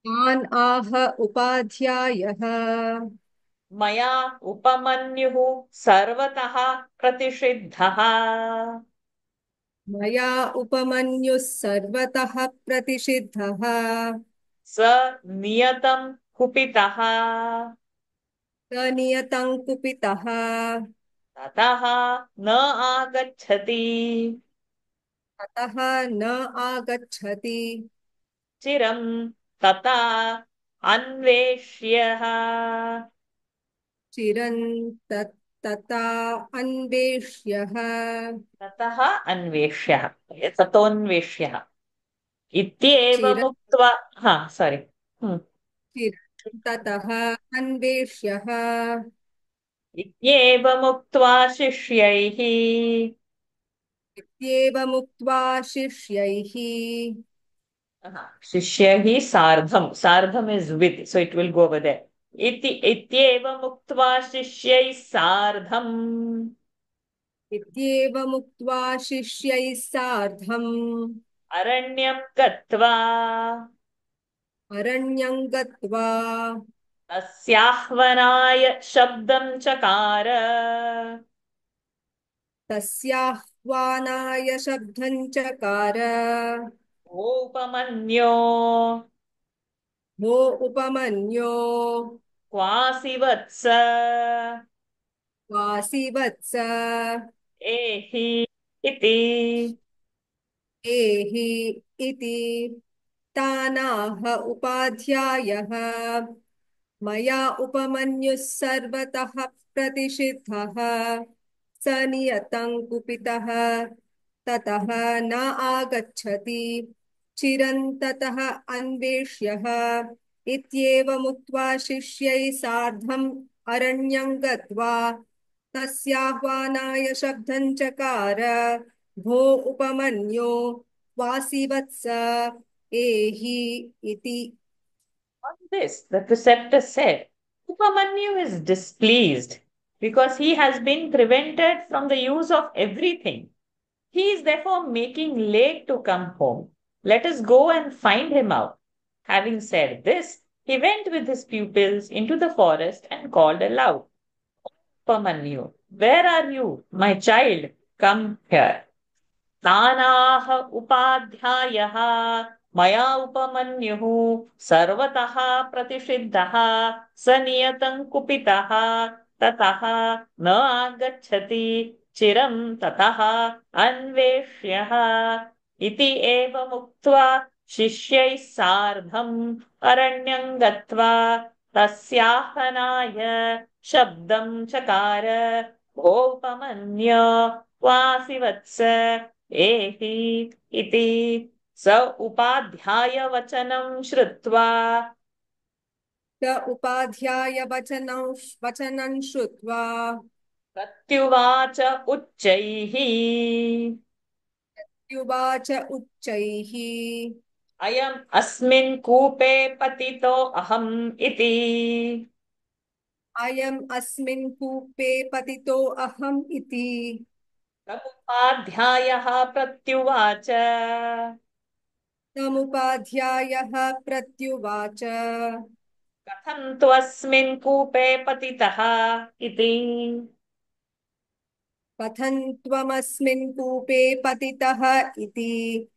तान् आह उपाध्यायः मया उपमन्युः सर्वतः प्रतिषिद्धः मया उपमन्युः सर्वतः प्रतिषिद्धः स नियतं कुपितः सनियतं कुपितः ततः न आगच्छति ततः न आगच्छति चिरं तथा अन्वेष्यः चिरं तथा अन्वेष्यः ततः अन्वेष्यः ततोन्वेष्यः चिरं इत्येवमुक्त्वा हा सारी चिरं ततः अन्वेष्यः इत्येवमुक्त्वा शिष्यैः इत्येवमुक्त्वा शिष्यैः शिष्यैः सार्धं सार्धं is with so it will go over there इत्येवमुक्त्वा शिष्यैः सार्धम् इत्येवमुक्त्वा शिष्यैः सार्धम् अरण्यं गत्वा अरण्यं गत्वा तस्याह्वनाय शब्दं चकार तस्याह्वानाय शब्दं चकार उपमन्यो वो उपमन्यो क्वासि वत्स वासि वत्स एहि इति एहि इति तानाह उपाध्यायः मया उपमन्युः सर्वतः प्रतिषिद्धः स नियतं कुपितः ततः न आगच्छति चिरं ततः अन्वेष्यः इत्येवमुक्त्वा शिष्यैः सार्धम् अरण्यं गत्वा तस्याह्वानाय शब्दं चकार भो उपमन्यो वासि वत्स एहि इति. On this, the preceptor said, Upamanyu is displeased because he has been prevented from the use of everything. He is therefore making late to come home. Let us go and find him out. Having said this, he went with his pupils into the forest and called aloud, Upamanyu, where are you, my child? Come here. तानाह उपाध्यायः मया उपमन्युः सर्वतः प्रतिषिद्धः स नियतं कुपितः ततः न आगच्छति चिरं ततः अन्वेष्यः इति एवमुक्त्वा शिष्यैः सार्धम् अरण्यं गत्वा तस्याहनाय शब्दं चकार गोपमन्य वासिवत्स एहि इति स उपाध्यायवचनं श्रुत्वा स उपाध्यायवचनं श्रुत्वा प्रत्युवाच उच्चैः युवाच उच्चैः अयम् अस्मिन् कूपे पतितो अहम् इति अयम् अस्मिन् कूपे पतितो अहम् इति तमुपाध्यायः प्रत्युवाच तमुपाध्यायः प्रत्युवाच कथं त्वस्मिन् कूपे पतितः इति कथं त्वमस्मिन् कूपे पतितः इति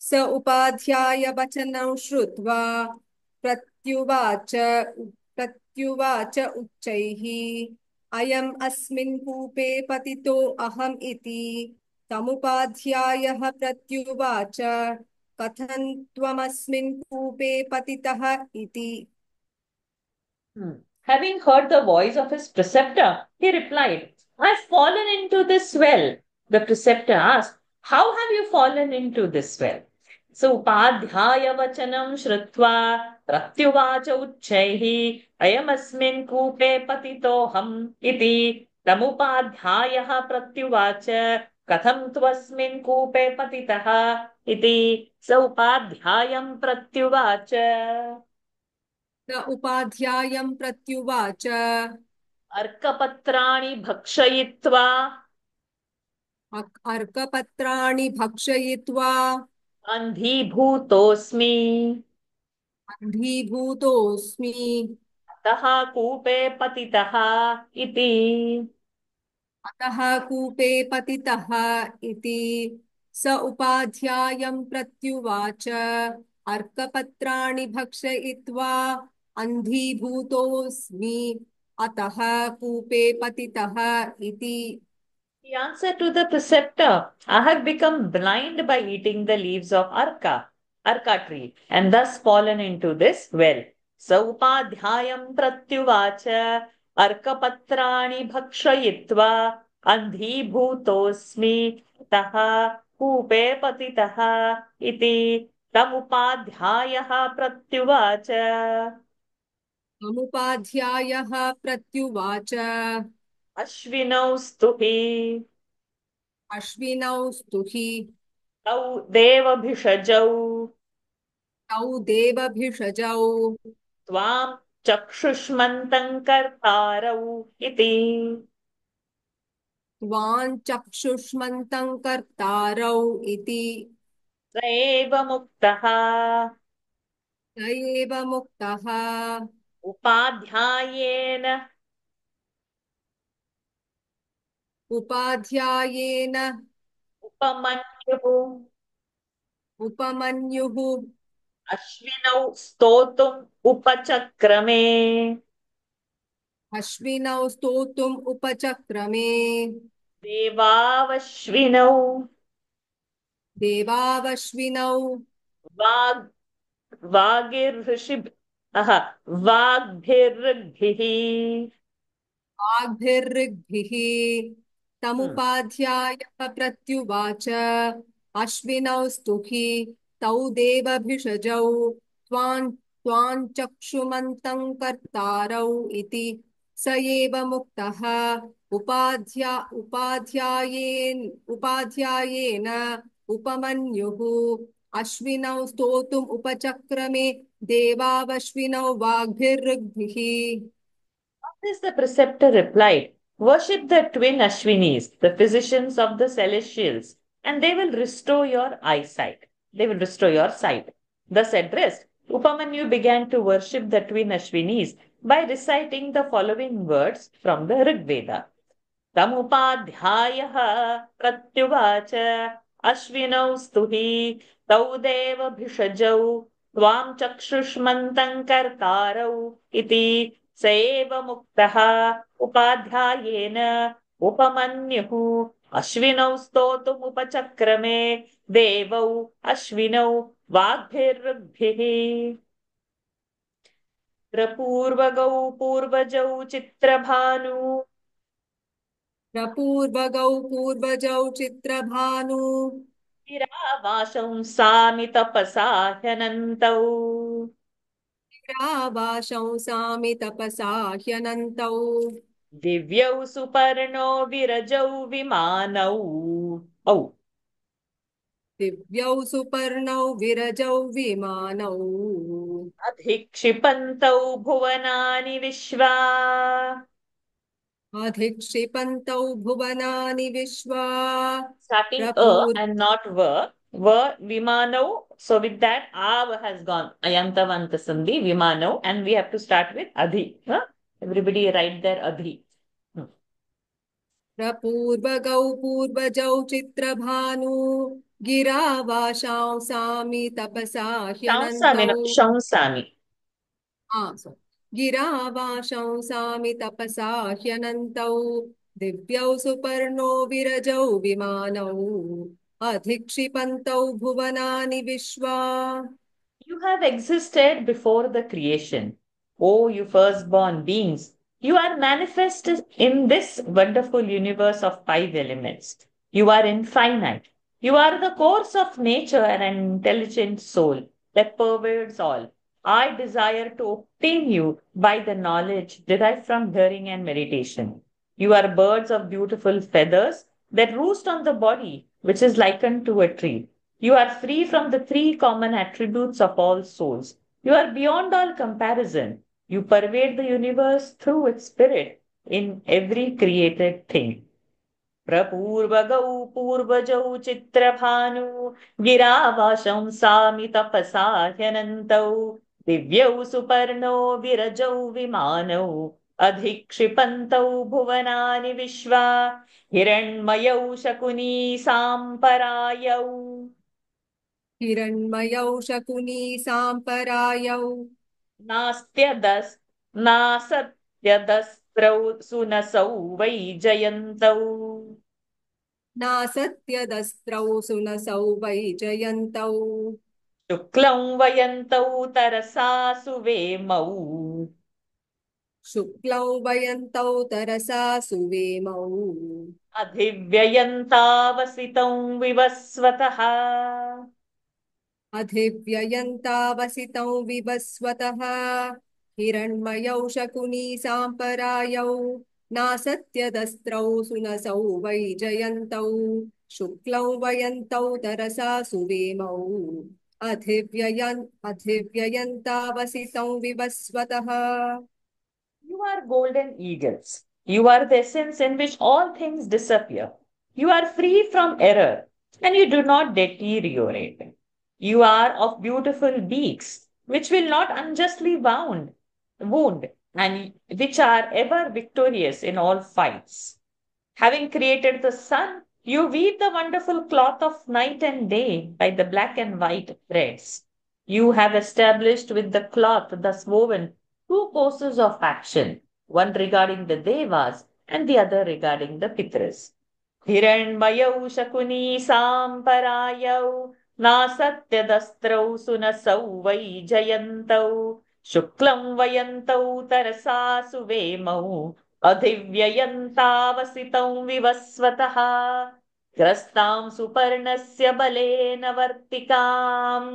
स उपाध्यायवचनं श्रुत्वा प्रत्युवाच प्रत्युवाच उच्चैः अयम् अस्मिन् कूपे पतितो अहम् इति तमुपाध्यायः प्रत्युवाच कथं त्वमस्मिन् कूपे पतितः इति Having heard the voice of his preceptor, he replied, I've fallen into this well. The preceptor asked, How have you fallen into this well? So Upadhyaya vachanam shrutva pratyuvacha uchchaihi ayamasmin koope patitoham iti tamupadhyayah pratyuvacha katham tvasmin koope patitah iti sa upadhyayam pratyuvacha स उपाध्यायं प्रत्युवाच अर्कपत्राणि भक्षयित्वा अर्कपत्राणि भक्षयित्वा अन्धीभूतोऽस्मि अन्धीभूतोऽस्मि अतः कूपे पतितः इति अतः कूपे पतितः इति स उपाध्यायं प्रत्युवाच अर्कपत्राणि भक्षयित्वा अन्धीभूतोऽस्मि अतः कूपे पतितः इति He answered to the preceptor, I have become blind by eating the leaves of Arka tree, and thus fallen into this well. Saupadhyayam pratyuvacha Arkapatrani bhakshayitva andhibhutosmi taha koope patitaha iti tamupadhyayah pratyuvacha समुपाध्यायः प्रत्युवाच अश्विनौ स्तुहि अश्विनौ स्तुहि तौ देवभिषजौ तौ देवभिषजौ त्वां चक्षुष्मन्तं कर्तारौ इति त्वाञ्चक्षुष्मन्तं कर्तारौ इति स एव मुक्तः स एव मुक्तः उपाध्यायेन उपाध्यायेन उपमन्युः उपमन्युः अश्विनौ स्तोतुम् उपचक्रमे अश्विनौ स्तोतुम् उपचक्रमे देवावश्विनौ देवावश्विनौ वाग् वागिर्षिभिः वाग्भिर्भिः वाग्भिर्ऋग्भिः तमुपाध्यायः प्रत्युवाच अश्विनौ स्तुहि तौ देवभिषजौ त्वाञ्चक्षुमन्तं कर्तारौ इति स एव मुक्तः उपाध्यायेन उपमन्युः अश्विनौ स्तोतुम् उपचक्रमे देवावश्विनौ वाग्भिर्ऋग्भिः This the preceptor replied, Worship the twin Ashwinis, the physicians of the celestials, and they will restore your eyesight. They will restore your sight. Thus addressed, Upamanyu began to worship the twin Ashwinis by reciting the following words from the Rig Veda. Tamupadhyayah pratyuvacha अश्विनौ स्तुहि तौ देवभिषजौ त्वां चक्षुष्मन्तं कर्तारौ इति स एव मुक्तः उपाध्यायेन उपमन्युः अश्विनौ स्तोतुमुपचक्रमे देवौ अश्विनौ वाग्भिर्ऋग्भिः प्रपूर्वगौ पूर्वजौ चित्रभानु प्रपूर्वगौ पूर्वजौ चित्रभानु गिरावाशंसामि तपसा ह्यनन्तौ रावाशंसामि तपसा ह्यनन्तौ दिव्यौ सुपर्णो विरजौ विमानौ औ दिव्यौ सुपर्णौ विरजौ विमानौ अधिक्षिपन्तौ भुवनानि विश्वा अधिक्षिपन्तौ भुवनानि विश्वा starting प्रपूर and not vimanau. So with that, av has gone. Ayantavanta sandhi, vimanau, and we have to start with adhi. Huh? Everybody write their adhi. Hmm. प्रपूर्वगौ पूर्वजौ Chitrabhanu गिरा वाशांसामि तपसा Shansami, ह्यनन्तौ no, shansami. sorry. गिरा वाशांसामि तपसा ह्यनन्तौ दिव्यौ सुपर्णो विरजौ विमानौ अधिक्षिपन्तौ भुवनानि विश्वा You have existed before the creation. O you firstborn beings, you are manifested in this wonderful universe of five elements. You are infinite. You are the course of nature and an intelligent soul that pervades all. I desire to obtain you by the knowledge derived from hearing and meditation. You are birds of beautiful feathers that roost on the body, which is likened to a tree. You are free from the three common attributes of all souls. You are beyond all comparison. You pervade the universe through its spirit in every created thing. प्रपूर्वगौ पूर्वजौ Chitrabhanu गिरावाशंसामि तपसा ह्यनन्तौ दिव्यौ सुपर्णो विरजौ विमानौ अधिक्षिपन्तौ भुवनानि विश्वा हिरण्मयौ शकुनी साम्परायौ हिरण्मयौ शकुनी साम्परायौ नास्त्यदस् नासत्यदस्त्रौ सुनसौ वै जयन्तौ नासत्यदस्त्रौ सुनसौ वैजयन्तौ शुक्लं वयन्तौ तरसा सुवेमौ शुक्लौ वयन्तौ तरसा सुवेमौ अधिव्ययन्तावसितं विवस्वतः अधिव्ययन्तावसितौ विवस्वतः हिरण्मयौ शकुनी साम्परायौ नासत्यदस्त्रौ सुनसौ वैजयन्तौ शुक्लौ वयन्तौ तरसा सुवेमौ अधिव्ययन्तावसितौ विवस्वतः You are golden eagles. You are the essence in which all things disappear. You are free from error and you do not deteriorate. You are of beautiful beaks, which will not unjustly wound, and which are ever victorious in all fights. Having created the sun, you weave the wonderful cloth of night and day by the black and white threads. You have established with the cloth thus woven two courses of action, one regarding the Devas and the other regarding the Pitras. हिरण्मयौ Shakuni साम्परायौ नासत्यदस्त्रौ सुनसौ वै जयन्तौ शुक्लं वयन्तौ तरसा सुवेमौ अधिव्ययन्तावसितं विवस्वतः ग्रस्तां सुपर्णस्य बलेन वर्तिकाम्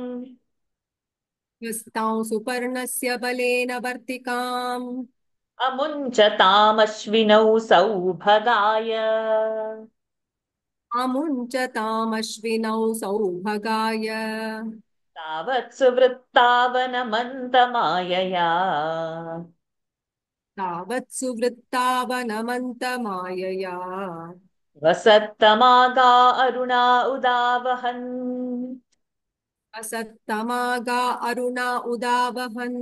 हस्तां सुपर्णस्य बलेन वर्तिकाम् अमुञ्चतामश्विनौ सौभगाय अमुञ्चतामश्विनौ सौभगाय तावत् सुवृत्तावनमन्तमायया तावत् सुवृत्तावनमन्तमायया वसत्तमागा अरुणा उदावहन् असत्तमागा अरुणा उदावहन्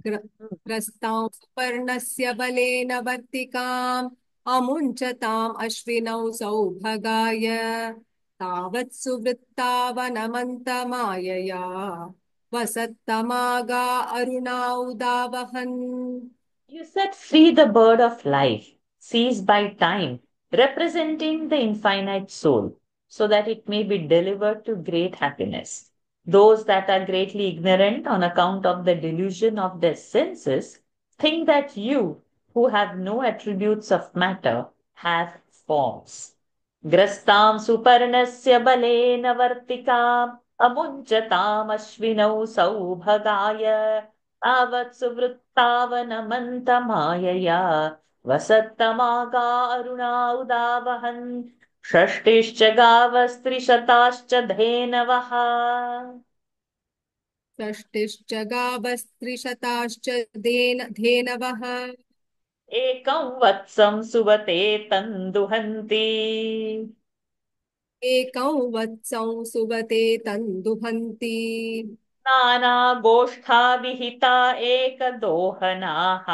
ग्रस्तां सुपर्णस्य बलेन वर्तिकाम् अमुञ्चताम् अश्विनौ सौभगाय तावत् सुवृत्तावनमन्तमायया वसत्तमागा अरुणा उदावहन्. You set free the bird of life, seized by time, representing the infinite soul, so that it may be delivered to great happiness. Those that are greatly ignorant on account of the delusion of their senses think that you, who have no attributes of matter, have forms. Grastam suparnasya balena vartikam amunchatam ashvinau saubhagaya तावत् सुवृत्तावनमन्तमायया वसत्तमागा अरुणा उदावहन् षष्टिश्च गावस्त्रिशताश्च धेनवः षष्टिश्च गावस्त्रिशताश्च धेनवः एकं वत्सं सुवते तन्दुहन्ति एकं वत्सं सुवते तन्दुहन्ति नानागोष्ठा विहिता एकदोहनाः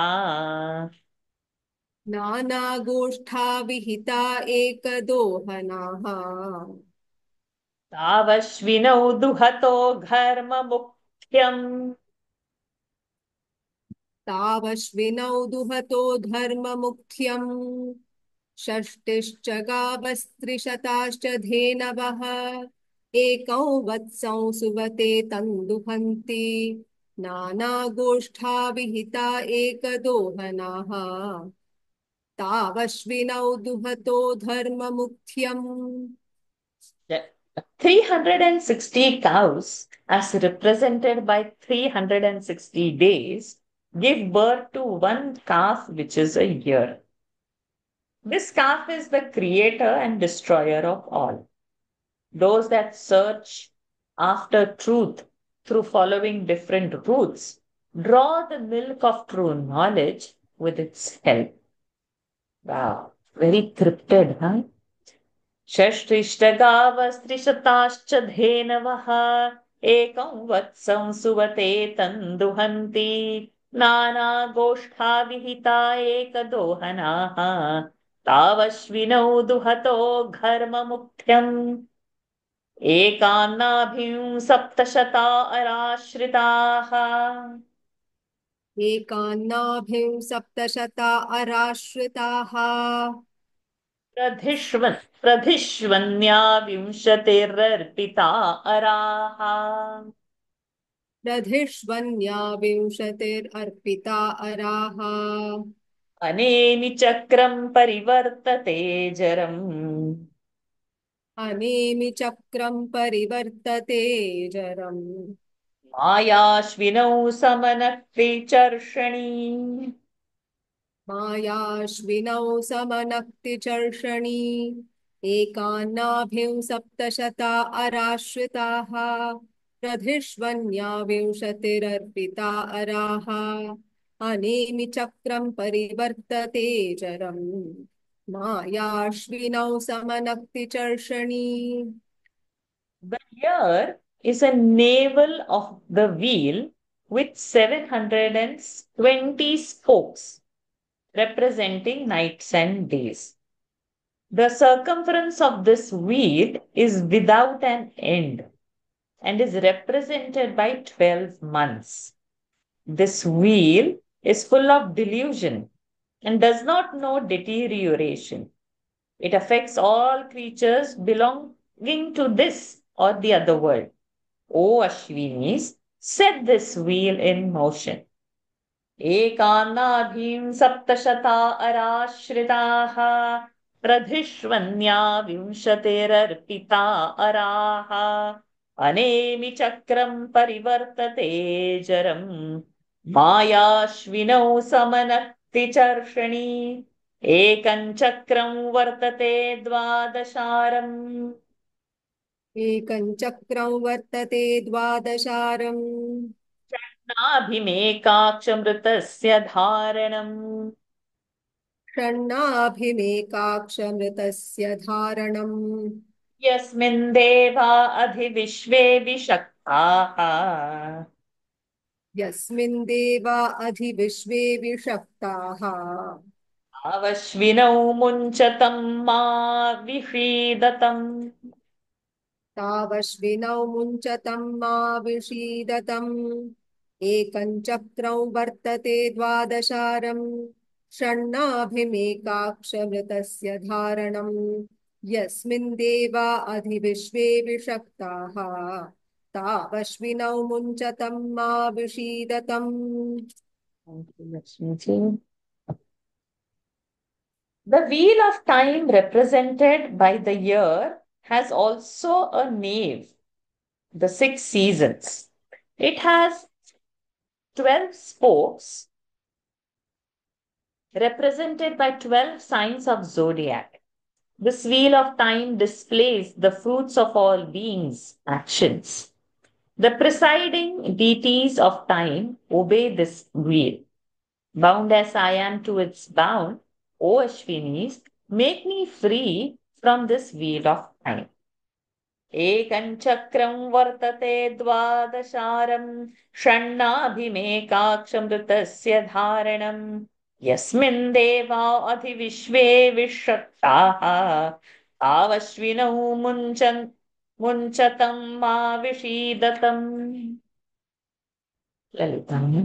नानागोष्ठा विहिता एकदोहनाः तावश्विनौ दुहतो घर्ममुख्यम् तावश्विनौ दुहतो धर्ममुख्यम् षष्टिश्च गावस्त्रिशताश्च धेनवः एकौ वत्सं सुवते तन्दुहन्ति नानागोष्ठा विहिता एकदोहनाः तावश्विनौ दुहतो धर्ममुख्यम्. The 360 cows, as represented by 360 days, give birth to one calf, which is a year. This calf is the creator and destroyer of all. Those that search after truth through following different routes draw the milk of true knowledge with its help. Wow, very cryptic, huh? षष्टिष्टगावस्त्रिशताश्च धेनवः एकं वत्सं सुवते तन्दुहन्ति नानागोष्ठा विहिता एकदोहनाः तावश्विनौ दुहतो घर्ममुख्यम् एकान्नाभिं सप्तशता अराश्रिताः एकान्नाभिं सप्तशता अराश्रिताः प्रधिष्वन्या विंशतिरर्पिता अराः रधिष्वन्या विंशतिरर्पिता अराः अनेमि चक्रं परिवर्तते जरम् अनेमि चक्रं परिवर्तते जरम् मायाश्विनौ समनक्तिचर्षणी मायाश्विनौ समनक्तिचर्षणी एकान्नाभिं सप्तशता अराश्रिताः रधिष्वन्या विंशतिरर्पिता अराः अनेमि चक्रं परिवर्तते जरम् मायाश्विनौ समनक्तिचर्षणी. The year is a navel of the wheel with 720 spokes representing nights and days. The circumference of this wheel is without an end and is represented by 12 months. This wheel is full of delusion and does not know deterioration. It affects all creatures belonging to this or the other world. O Ashwinis, set this wheel in motion. एकान्नाभिं सप्तशता अराश्रिताः प्रधिष्वन्या विंशतिरर्पिता अराः अनेमि चक्रं परिवर्तते जरम् मायाश्विनौ समनक्तिचर्षणी एकं चक्रं वर्तते द्वादशारम् एकं चक्रं वर्तते द्वादशारम् नाभिमेकाक्षमृतस्य धारणम् षण्णाभिमेकाक्षमृतस्य धारणम् यस्मिन् देवा अधिविश्वे विशक्ताः यस्मिन् देवा अधिविश्वे विषक्ताः तावश्विनौ मुञ्चतं मा विषीदतम् तावश्विनौ मुञ्चतं मा विषीदतम् एकं चक्रं वर्तते द्वादशारम् षण्णाभिमेकाक्षमृतस्य धारणम् यस्मिन् देवा अधिविश्वे विषक्ताः तावश्विनौ मुञ्चतं मा विषीदतम् Thank you, Lakshmi ji. The wheel of time represented by the year has also a nave, the 6 seasons. It has 12 spokes represented by 12 signs of zodiac. This wheel of time displays the fruits of all beings' actions. The presiding deities of time obey this wheel. Bound as I am to its bound, O Ashwinis, make me free from this wheel of time. एकं चक्रं वर्तते द्वादशारं षण्णाभिमेकाक्षमृतस्य धारणम् यस्मिन् देवा अधिविश्वे विषक्ताः तावश्विनौ मुञ्चतं मा विषीदतम् ललिताम्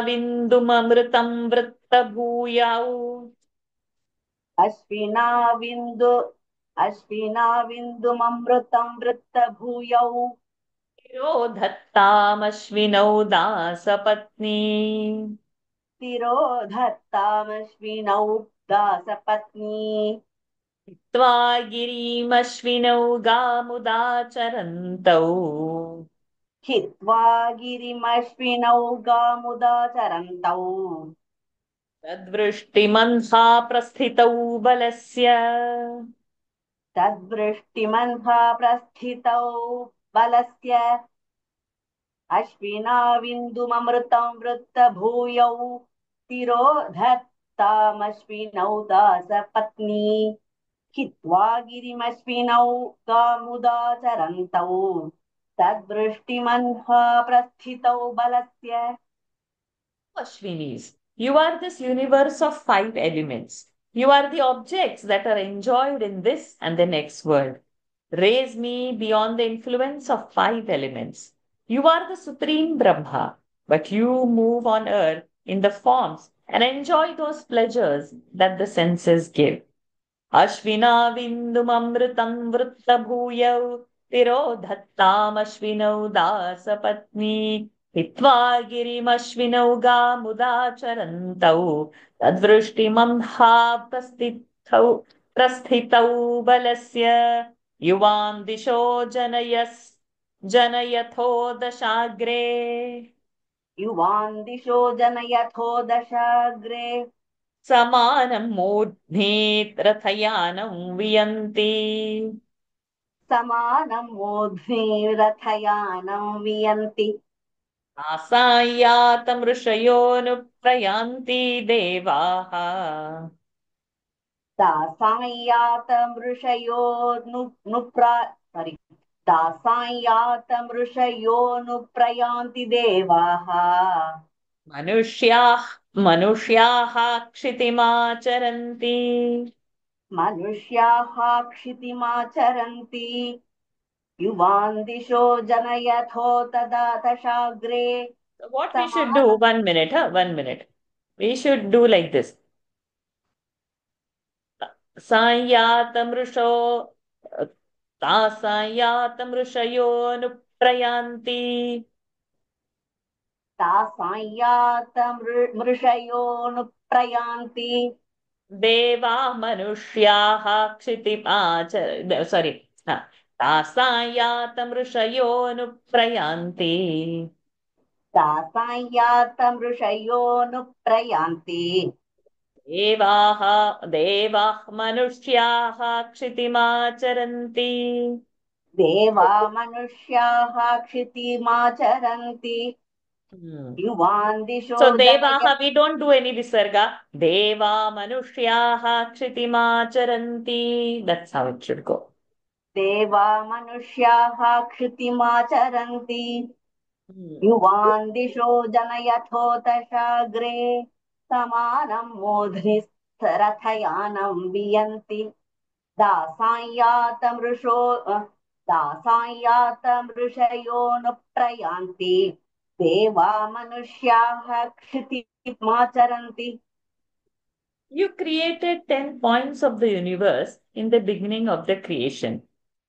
अश्विनाविन्दुममृतं वृत्तभूयौ अश्विनाविन्दुममृतं वृत्तभूयौ तिरोधत्तामश्विनौ दासपत्नी तिरोधत्तामश्विनौ दासपत्नी त्वा गिरिमश्विनौ गामुदाचरन्तौ हित्वा गिरिमश्विनौ गामुदाचरन्तौ तद्वृष्टिमन्था प्रस्थितौ बलस्य तद्वृष्टिमन्था प्रस्थितौ बलस्य अश्विनाविन्दुममृतं वृत्तभूयौ तिरोधत्तामश्विनौ दासपत्नी हित्वा गिरिमश्विनौ गामुदाचरन्तौ तद्वृष्टिमन्था प्रस्थितौ बलस्य Ashwinis, you are this universe of 5 elements. You are the objects that are enjoyed in this and the next world. Raise me beyond the influence of 5 elements. You are the supreme Brahma, but you move on earth in the forms and enjoy those pleasures that the senses give. अश्विनाविन्दुममृतं वृत्तभूयौ तिरोधत्तामश्विनौ दासपत्नी हित्वा गिरिमश्विनौ गामुदाचरन्तौ तद्वृष्टिमन्हा प्रस्थितौ बलस्य युवां दिशो जनयथो दशाग्रे युवान् दिशो जनयथो दशाग्रे समानं मूर्ध्नि रथयानं वियन्ति समानं मूर्ध्नि रथयानं वियन्ति आसायातं ऋषयोऽनुप्रयान्ति देवाः दासायातं ऋषयोऽनुप्रयान्ति देवाः मनुष्याः क्षितिमाचरन्ति मनुष्याः क्षितिमाचरन्ति युवान् दिशो जनयथो तदा दशाग्रे So what we should do, 1 minute, 1 minute. We should do like this. सायातं ऋषयोऽनुप्रयान्ति तासायातं मृषयोऽनुप्रयान्ति देवा मनुष्याः क्षितिमाचर तासायातं ऋषयोऽनुप्रयान्ति तासायातं ऋषयोऽनुप्रयान्ति देवाः मनुष्याः क्षितिमाचरन्ति देवा मनुष्याः क्षितिमाचरन्ति युवान् दिशो So devaha, we don't do any visarga. Deva manushyah kshitimacharanti. That's how it should go. देवा मनुष्याः क्षितिमाचरन्ति युवान् दिशो जनयथोदशाग्रे समानं मूर्ध्नि रथयानं वियन्ति दासांयातमृषयो नु प्रयान्ति देवा मनुष्याः क्षितिमाचरन्ति. You created 10 points of the universe in the beginning of the creation.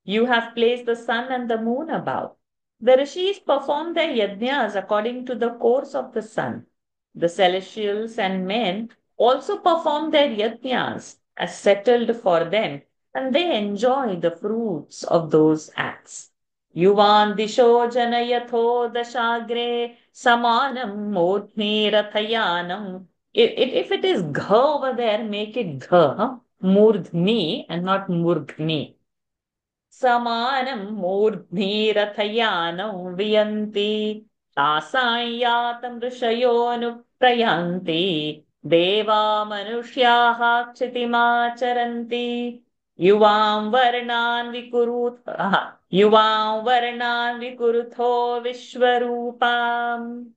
You have placed the sun and the moon above. The rishis performed their yajnas according to the course of the sun. The celestials and men also perform their yajnas as settled for them, and they enjoy the fruits of those acts. Yuvan disho janayatho dashagre samanam modhni rathayanam. If it is gha over there, make it gha, huh? Murdhni and not murghni. Samanam murdhni rathayanam viyanti tasayatam rishayonu prayanti deva manusyaha ksitimacharanti yuvam varnan vikurutho vishwarupam.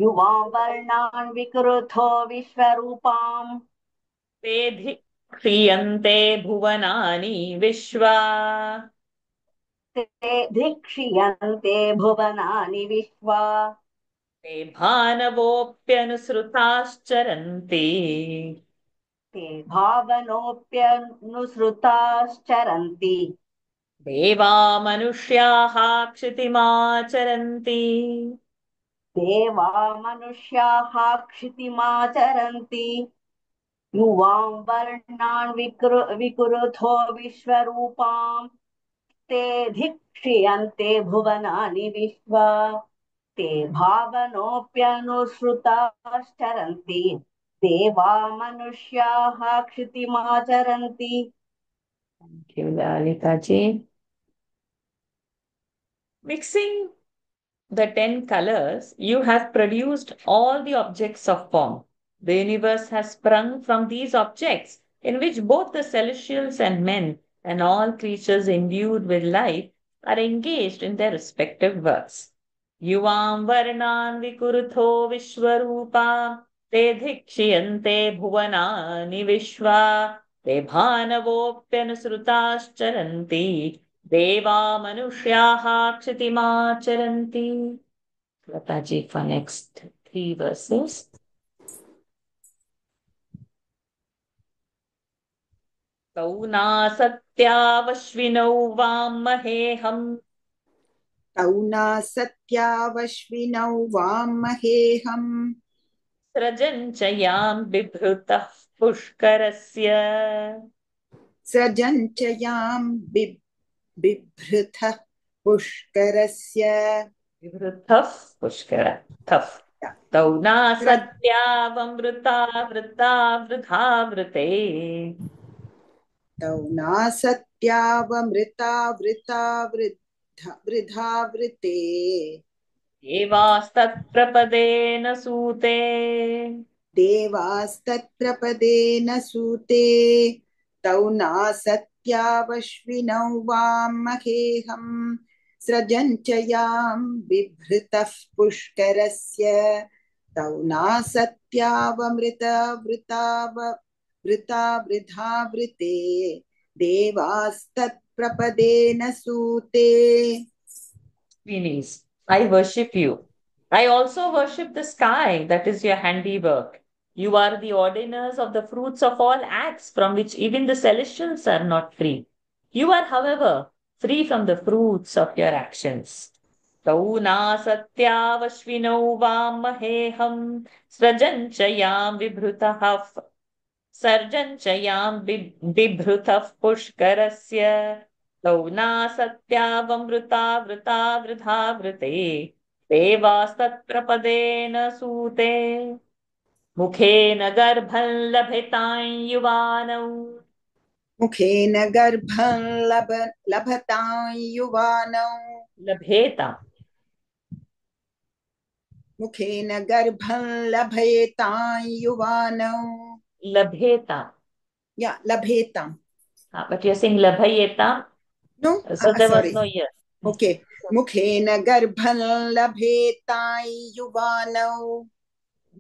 युवां वर्णान् विकृथो विश्वरूपाम् ते धिक्रियन्ते भुवनानि विश्वा ते धिक्षियन्ते भुवनानि विश्वा ते भानवोऽप्यनुसृताश्चरन्ति ते भावनोऽप्यनुसृताश्चरन्ति देवा मनुष्याः क्षितिमाचरन्ति. देवा मनुष्याः क्षितिमाचरन्ति युवां वर्णान् विकुरुथो विश्वरूपां ते धिक्षियन्ते भुवनानि विश्वा ते भावनोऽप्यनुसृताश्चरन्ति देवा मनुष्याः क्षितिमाचरन्ति. Thank you, Lalita ji. Mixing the 10 colors, you have produced all the objects of form. The universe has sprung from these objects, in which both the celestials and men and all creatures imbued with life are engaged in their respective works. Yuvam varnan vikurutho vishwarupa te dhikshiyante bhuvanani vishwa te bhanavopyanusrutascharanti deva manusyaha ksitimacharanti. Lataji for next 3 verses. तौ नासत्यावश्विनौ वामहेहम् तौ नासत्यावश्विनौ वामहेहम् सृजन् च यां बिभृतः पुष्करस्य सृजन् च यां बिभृतः पुष्करस्य बिभृतः पुष्कर थः तौ नासत्यावमृता वृता वृथा वृते तौ नासत्यावमृता वृता वृथा वृते देवास्तत्प्रपदेन सूते देवास्तत्प्रपदेन सूते तौ नासत्यावश्विनौ वामहेहम् सृजन् च यां बिभृतः पुष्करस्य तौ नासत्यावमृता वृता वृथा वृते देवास्तत्प्रपदेन सूते. Genies, I worship you. I also worship the sky, that is your handiwork. You are the ordiners of the fruits of all acts from which even the celestials are not free. You are, however, free from the fruits of your actions. Tau nasatyavashvinau vamaheham srajan chayam vibhrutah sarjan chayam bibhrutah pushkarasya तौ नासत्यावमृता वृता वृथा वृते देवास्तत्प्रपदेन सूते मुखेन गर्भं लभतां युवानौ मुखेन गर्भं लभतां युवानौ लभेता मुखेन गर्भं लभेतां युवानौ लभेता लभेतां but you're saying labhayeta No, So there was sorry. no year. Okay. Mukhena garbhan labhetai yuvanau.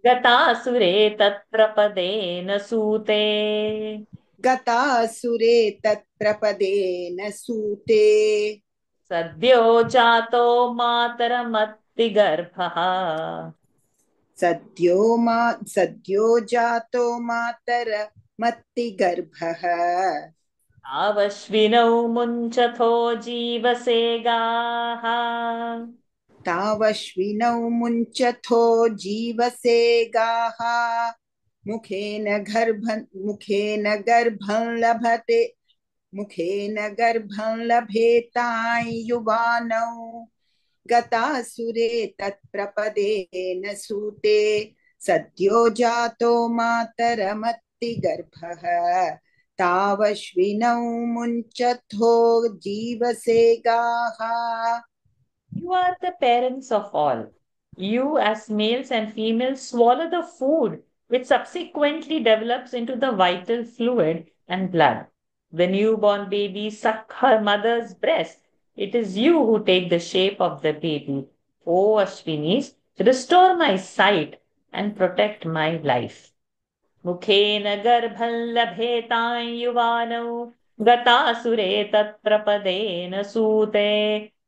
गतासुरे तत्प्रपदेन सूते Gatasure tat prapadena sute. सद्यो जातो मातरमत्तिगर्भः सद्यो जातो मातर मत्ति गर्भः आवश्विनौ मुञ्चथो जीवसेगाः तावश्विनौ मुञ्चथो जीवसे गाः मुखेन गर्भं लभेतां युवानौ गतासुरे तत्प्रपदेन सूते सद्यो जातो मातरमत्ति गर्भः तावश्विनौ मुञ्चथो जीवसे गाः. You are the parents of all. You, as males and females, swallow the food, which subsequently develops into the vital fluid and blood. The newborn baby sucks her mother's breast. It is you who take the shape of the baby. O Ashwinis, restore my sight and protect my life. मुखेन गर्भं लभेतां युवानौ गतासुरे तत्प्रपदेन सूते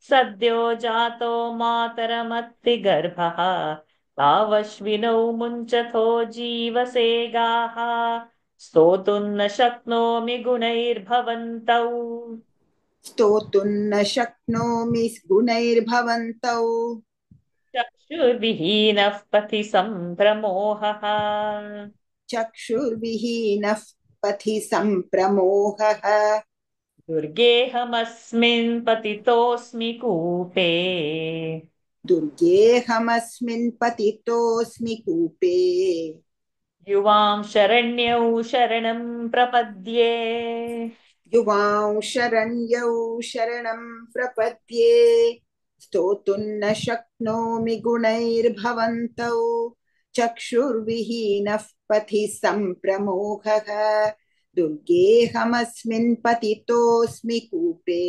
सद्यो जातो मातरमत्तिगर्भः तावश्विनौ मुञ्चथो जीवसेगाः स्तोतुं न शक्नोमि गुणैर्भवन्तौ स्तोतुं न शक्नोमि गुणैर्भवन्तौ चक्षुर्विहीनः पथि सम्प्रमोहः चक्षुर्विहीनः पथि सम्प्रमोहः दुर्गेऽहमस्मिन् पतितोऽस्मि कूपे दुर्गेऽहमस्मिन् पतितोऽस्मि कूपे युवां शरण्यौ शरणं प्रपद्ये युवां शरण्यौ शरणं प्रपद्ये स्तोतुं न शक्नोमि गुणैर्भवन्तौ चक्षुर्विहीनः पथि सम्प्रमोहः दुर्गेऽहमस्मिन् पतितोऽस्मि कूपे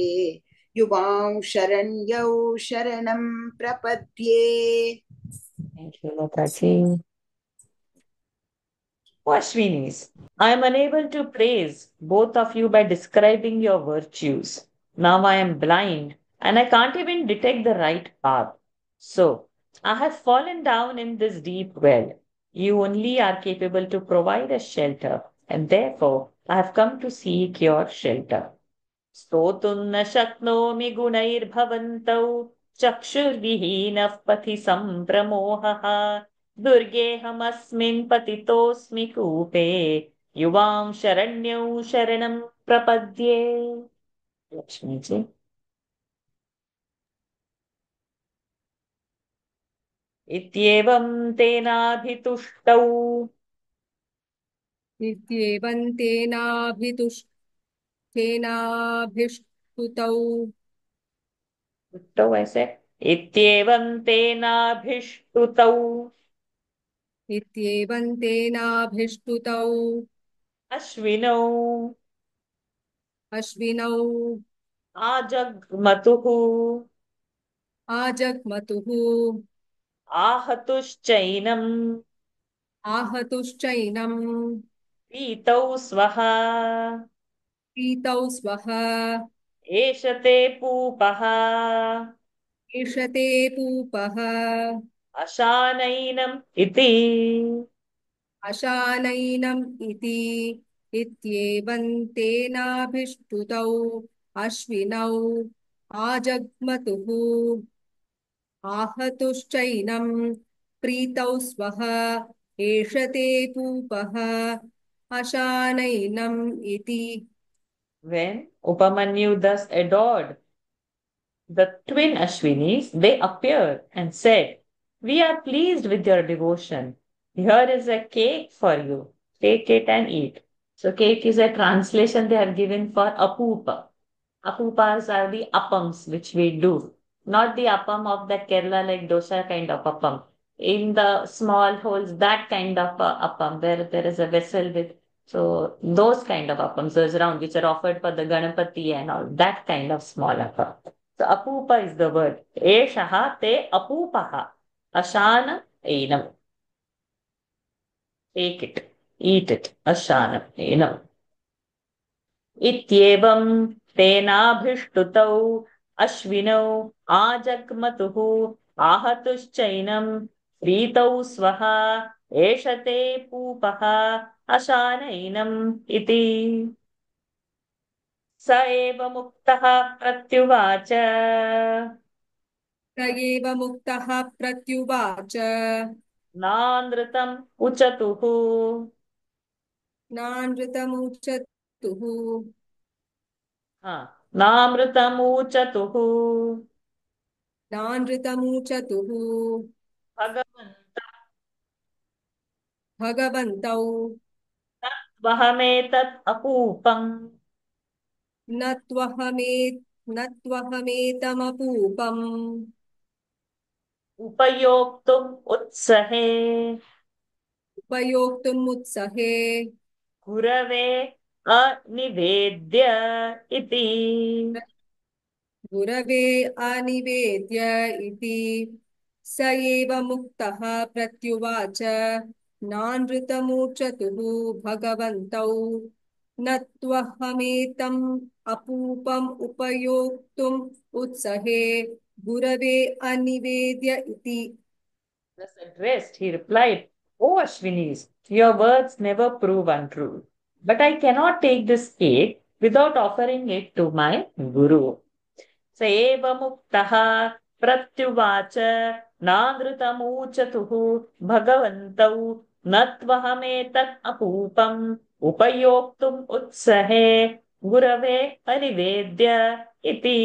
युवां शरण्यौ शरणं प्रपद्ये. Thank you, Lataji. Ashwinis, I am unable to praise both of you by describing your virtues. Now I am blind and I can't even detect the right path. So, I have fallen down in this deep well. You only are capable to provide a shelter, and therefore I have come to seek your shelter. स्तोतुं न शक्नोमि गुणैर्भवन्तौ चक्षुर्विहीनः पथि सम्प्रमोहः दुर्गेऽहमस्मिन् पतितोऽस्मि कूपे युवां शरण्यौ शरणं प्रपद्ये. लक्ष्मीजी. इत्येवं तेनाभितुष्टौ इत्येवं तेनाभिष्टुतौ तुष्टौ ऐसे इत्येवं तेनाभिष्टुतौ इत्येवं तेनाभिष्टुतौ अश्विनौ अश्विनौ आजग्मतुः आजग्मतुः आहतुश्चैनम् आहतुश्चैनं पीतौ स्वः पीतौ स्वः एष ते पूपः ईशते पूपः अशानैनम् इति अशानैनम् इति इत्येवं तेनाभिष्टुतौ अश्विनौ आजग्मतुः आहतुश्चैनं प्रीतौ स्वः एष ते पूपः अशानैनम् इति. When Upamanyu thus adored the twin Ashwinis, they appeared and said, "We are pleased with your devotion. Here is a cake for you. Take it and eat." So cake is a translation they have given for apupa. Apupas are the appams which we do, not the appam of the Kerala like dosa kind of appam. In the small holes, that kind of appam, where there is a vessel with So those kind of appams, those round, which are offered for the Ganapati and all, that kind of small appam. So apupa is the word. Eshaha te apupaha. Ashana enam. Take it, eat it. Ashana enam. इत्येवं तेनाभिष्टुतौ अश्विनौ आजग्मतुः आहतुश्चैनं प्रीतौ स्वः एष ते पूपः अशानैनम् इति स एव मुक्तः प्रत्युवाच स एव मुक्तः प्रत्युवाच नानृतम् उचतुः नानृतमुचतुः हा, नामृतमूचतुः नानृतमुचतुः भगवन्तः भगवन्तौ वहमेतत् अपूपम् न त्वहमेतमपूपम् उपयोक्तुम् उत्सहे उपयोक्तुमुत्सहे गुरवे अनिवेद्य इति गुरवे अनिवेद्य इति स एव मुक्तः प्रत्युवाच नानृतमूर्च्छतुः भगवन्तौ न त्वहमेतम् अपूपम् उपयोक्तुम् उत्सहे गुरवे अनिवेद्य इति Thus addressed, he replied, O Ashwinis, your words never prove untrue. But I cannot take this cake without offering it to my Guru. स एव मुक्तः प्रत्युवाच नानृतमूचतुः भगवन्तौ न त्वहमेतत् अपूपम् उपयोक्तुम् उत्सहे गुरवे अनिवेद्य इति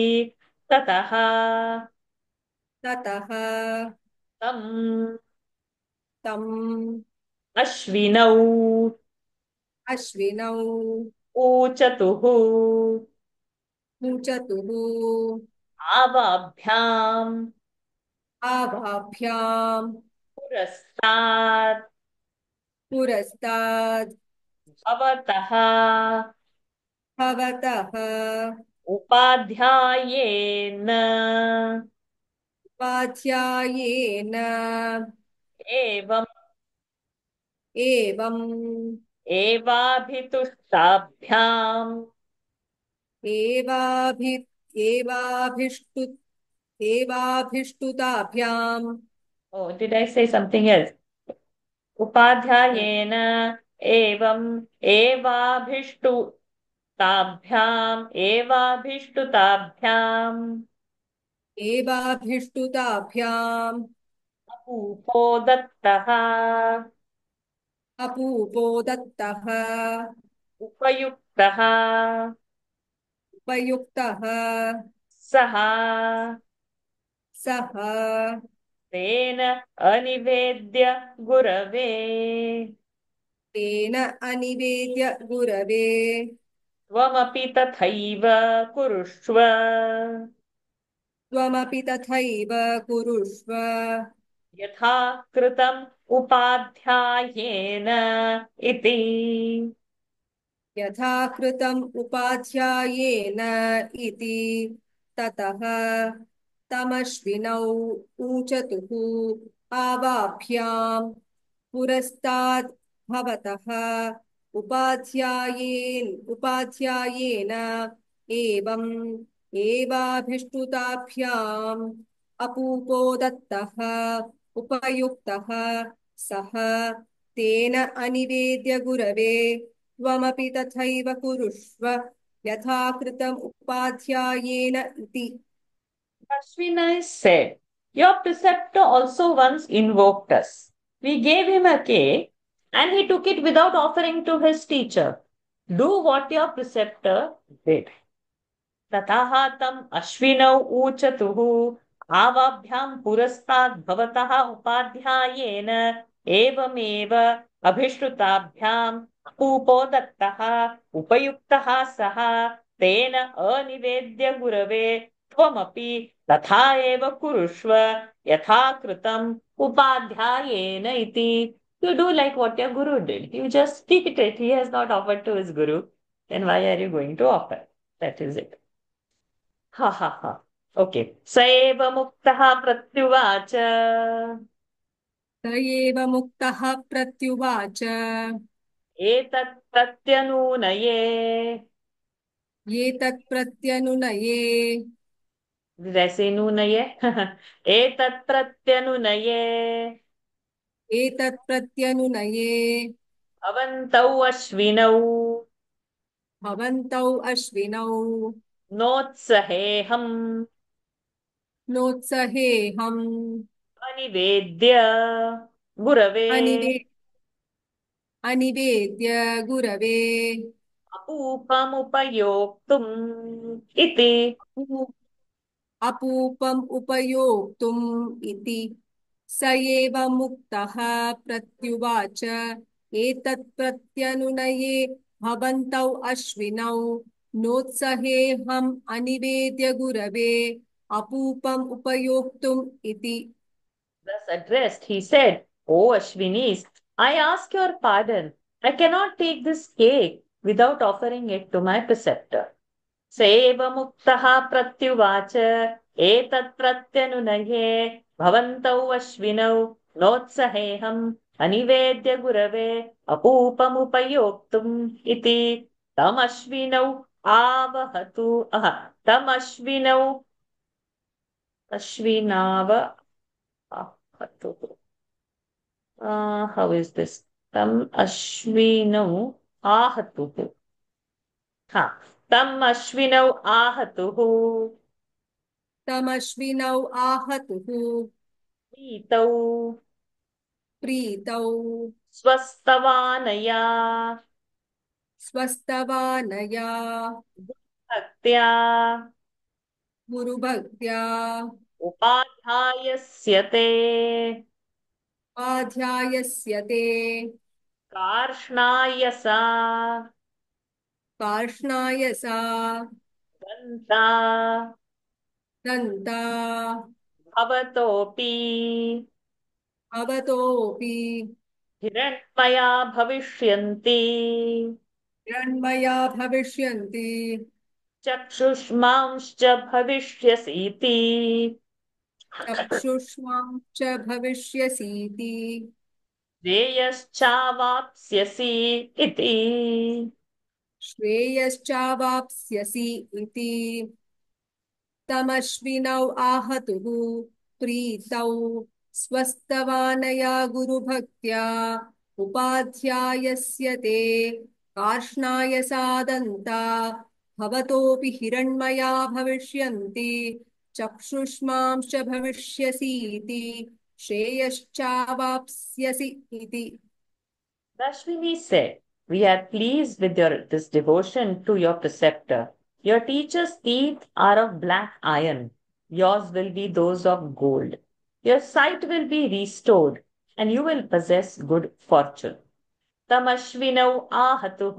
ततः ततः तम् तम् अश्विनौ अश्विनौ ऊचतुः ऊचतुः आवाभ्याम् आभाभ्याम् पुरस्तात् पुरस्ताद् भवतः भवतः उपाध्यायेन उपाध्यायेन एवम् एवम् एवाभितुष्टाभ्याम् एवाभि एवाभिष्टु एवाभिष्टुताभ्याम् Oh, did I say something else? उपाध्यायेन एवम् एवाभिष्टुताभ्याम् एवाभिष्टुताभ्याम् अपूपो दत्तः अपूपो दत्तः उपयुक्तः उपयुक्तः सः सः तेन अनिवेद्य गुरवे तेन अनिवेद्य गुरवे त्वमपि तथैव कुरुष्व त्वमपि तथैव कुरुष्व यथा कृतम् उपाध्यायेन इति यथा कृतम् उपाध्यायेन इति ततः तमश्विनौ ऊचतुः आवाभ्याम् पुरस्ताद् भवतः उपाध्यायेन एवम् एवाभिष्टुताभ्याम् अपूपो दत्तः उपयुक्तः सः तेन अनिवेद्य गुरवे त्वमपि तथैव कुरुष्व यथा कृतम् उपाध्यायेन इति Ashwini said, your preceptor also once invoked us. We gave him a cake and he took it without offering to his teacher. Do what your preceptor did. ततः तम् अश्विनौ ऊचतुः आवाभ्याम् पुरस्ताद् भवतः उपाध्यायेन एवमेव अभिष्टुताभ्याम् अपूपो दत्तः उपयुक्तः सः तेन अनिवेद्य गुरवे त्वमपि तथा एव कुरुष्व यथा कृतम् उपाध्यायेन इति You do like what your guru did. You just eat it. He has not offered to his guru. Then why are you going to offer? That is it. Ha ha ha. Okay. स एव मुक्तः प्रत्युवाच स एव मुक्तः प्रत्युवाच एतत् प्रत्यनूनये. एतत् प्रत्यनुनये वैसे नूनये. एतत् प्रत्यनुनये एतत् प्रत्यनुनये भवन्तौ अश्विनौ भवन्तौ अश्विनौ नोत्सहेऽहम् नोत्सहेऽहम् अनिवेद्य गुरवे अनिवे अनिवेद्य गुरवे अपूपमुपयोक्तुम् इति. अपूपम् उपयोक्तुम् इति स एव मुक्तः प्रत्युवाच एतत् प्रत्यनुनये भवन्तौ अश्विनौ नोत्सहेऽहम् अनिवेद्य गुरवे अपूपम् उपयोक्तुम् इति Thus addressed, he said, O Ashwinis, I ask your pardon. I cannot take this cake without offering it to my preceptor. सेव मुक्तः प्रत्युवाच एतत् प्रत्यनुनये भवन्तौ अश्विनौ नोत्सहेऽहम् अनिवेद्य गुरवे अपूपमुपयोक्तुम् इति. तमश्विनौ आवहतु तमश्विनौ अश्विनाव आहतु. How is this? Tam Ashvinau Ahatuhu. Ha. Tam Ashvinau Ahatuhu. तमश्विनौ आहतुः Pitau प्रीतौ Swastavanaya स्वस्तवानया Bhaktya गुरुभक्त्या Upadhyayasyate आध्यायस्यते Karshnayasa कार्ष्णायसा Danta दन्ता Bhavatopi अवतोऽपि हिरण्मया भविष्यन्ति. हिरण्मया भविष्यन्ति चक्षुष्मांश्च भविष्यसीति. चक्षुष्मांश्च भविष्यसीति श्रेयश्चावाप्स्यसि इति. श्रेयश्चावाप्स्यसि इति तमश्विनौ आहतुः प्रीतौ स्वस्तवानया गुरुभक्त्या उपाध्यायस्यते कार्ष्णायसा दन्ता भवतोऽपि हिरण्मया भविष्यन्ति चक्षुष्मांश्च भविष्यसीति श्रेयश्चावाप्स्यसि इति Rashmini said, we are pleased with this devotion to your preceptor. Your teacher's teeth are of black iron. Yours will be those of gold. Your sight will be restored, and you will possess good fortune. तमश्विनौ आहतुः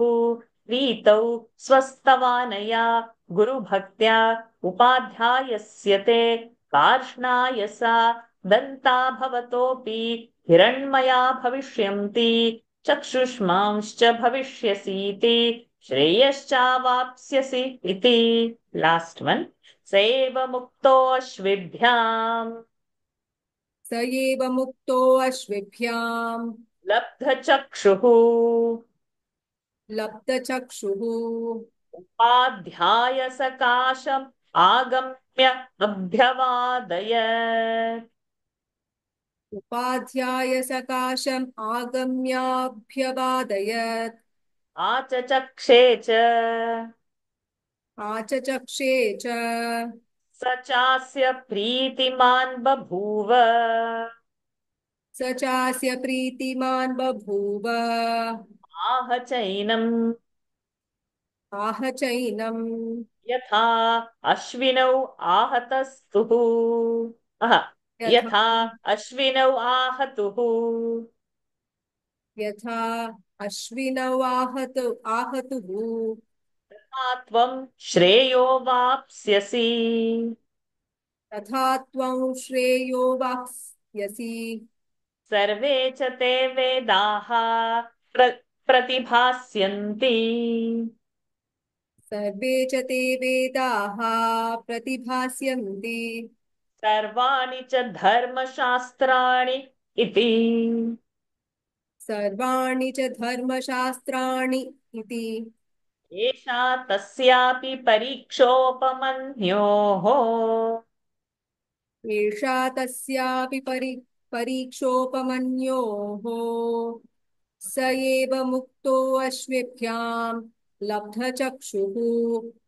प्रीतौ स्वस्तवानया गुरुभक्त्या उपाध्यायस्यते कार्ष्णायसा दन्ता भवतोऽपि हिरण्मया भविष्यन्ति चक्षुष्मांश्च भविष्यसीति श्रेयश्चावाप्स्यसि इति. लास्ट वन. स एव मुक्तो अश्विभ्याम् स एव मुक्तो अश्विभ्याम् लब्धचक्षुः लब्धचक्षुः उपाध्याय सकाशम् आगम्य अभ्यवादयत्. उपाध्याय सकाशम् आगम्याभ्यवादयत् आचचक्षे च आचचक्षे च स चास्य प्रीतिमान् बभूव. स चास्य प्रीतिमान् बभूव आह चैनम् आह चैनम् यथा अश्विनौ आहतस्तुः. यथा यथा अश्विनौ आहतुः यथा अश्विनौ आहतुः तथा त्वं श्रेयो वाप्स्यसि. तथा त्वं श्रेयो वाप्स्यसि सर्वे च ते वेदाः प्रतिभास्यन्ति सर्वे च ते वेदाः प्रतिभास्यन्ति सर्वाणि च धर्मशास्त्राणि इति सर्वाणि च धर्मशास्त्राणि इति एषा तस्यापि परीक्षोपमन्योः एषा तस्यापि परीक्षोपमन्योः स एव मुक्तो अश्वेभ्याम् लब्धचक्षुः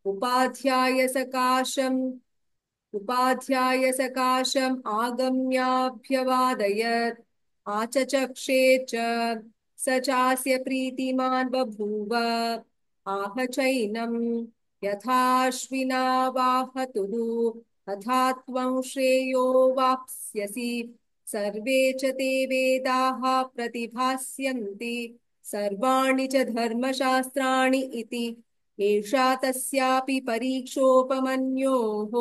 उपाध्याय सकाशम् आगम्याभ्यवादयत् आचचक्षे च स चास्य प्रीतिमान् बभूव आह चैनम् यथाश्विना वाहतुः तथा त्वं श्रेयो वाप्स्यसि सर्वे च ते वेदाः प्रतिभास्यन्ति सर्वाणि च धर्मशास्त्राणि इति एषा तस्यापि परीक्षोपमन्योः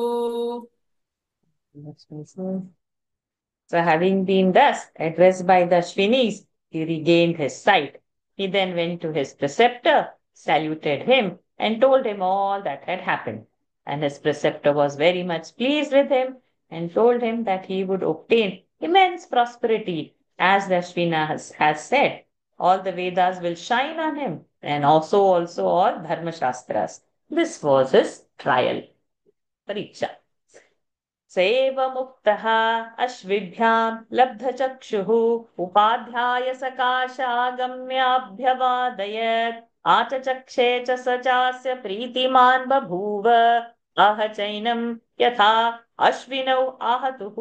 So having been thus addressed by the Ashwinis, he regained his sight. He then went to his preceptor, saluted him, and told him all that had happened. And his preceptor was very much pleased with him and told him that he would obtain immense prosperity. As the Ashwina has said, all the Vedas will shine on him, and also all Dharma Shastras. This was his trial, Pariksha. स एव मुक्तः अश्विभ्यां लब्धचक्षुः उपाध्याय सकाशागम्याभ्यवादयत् आचचक्षे च स चास्य प्रीतिमान् बभूव आह चैनं यथा अश्विनौ आहतुः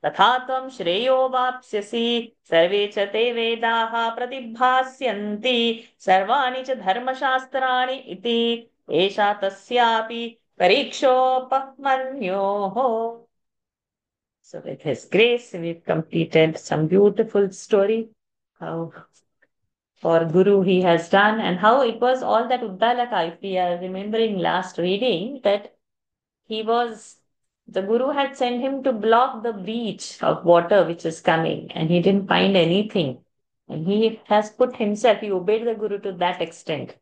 तथा त्वं श्रेयो वाप्स्यसि सर्वे च ते वेदाः प्रतिभास्यन्ति सर्वाणि च धर्मशास्त्राणि इति एषा तस्यापि परीक्षोपमन्योः. So with His grace, we've completed some beautiful story how for Guru he has done and how it was all that Uddalaka, if we are remembering last reading, that the Guru had sent him to block the breach of water which is coming and he didn't find anything. And he has put himself, he obeyed the Guru to that extent.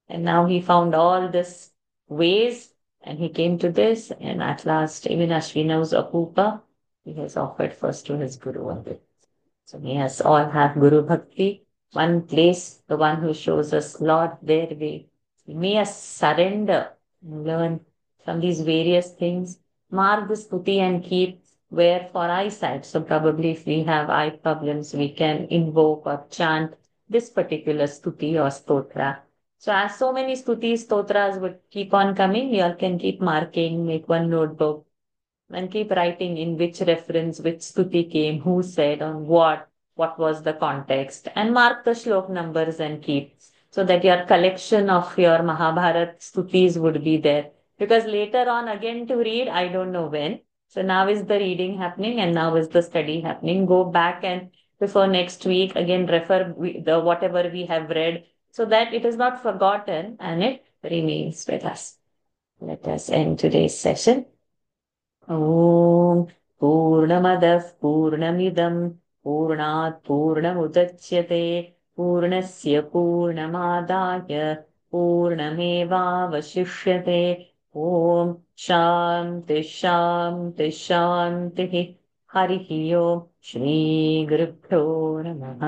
And now he found all this ways and he came to this and at last even Ashwina's Apupa, he has offered first to his Guru. So may us all have Guru Bhakti, one place, the one who shows us Lord, there may us surrender and learn from these various things, mark the stuti and keep where for eyesight. So probably if we have eye problems, we can invoke or chant this particular stuti or stotra. So as so many stutis, stotras would keep on coming, you all can keep marking, make one notebook and keep writing in which reference, which stuti came, who said, on what was the context, and mark the shlok numbers and keep, so that your collection of your Mahabharat stutis would be there. Because later on again to read, I don't know when. So now is the reading happening and now is the study happening. Go back and before next week again refer the whatever we have read so that it is not forgotten and it remains with us. Let us end today's session. ॐ पूर्णमदः पूर्णमिदं पूर्णात् पूर्णमुदच्यते पूर्णस्य पूर्णमादाय पूर्णमेवावशिष्यते ॐ शान्ति शान्ति शान्तिः हरिः ओम् श्रीगुरुभ्यो नमः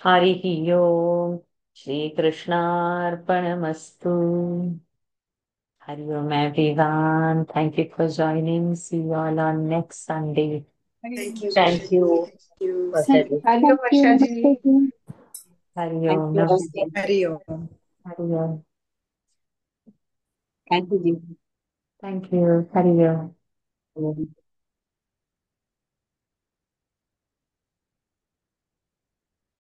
हरिः ओम् श्रीकृष्णार्पणमस्तु. Hari Om everyone. Thank you for joining. See you all on next Sunday. Thank you, Thank you. Thank you. Vasaji. Thank you, Varshaji. Hari Thank Om. you, Namaste. Hari Om. Hari Om. Thank you, Ji. Thank you. Hari Om. Om.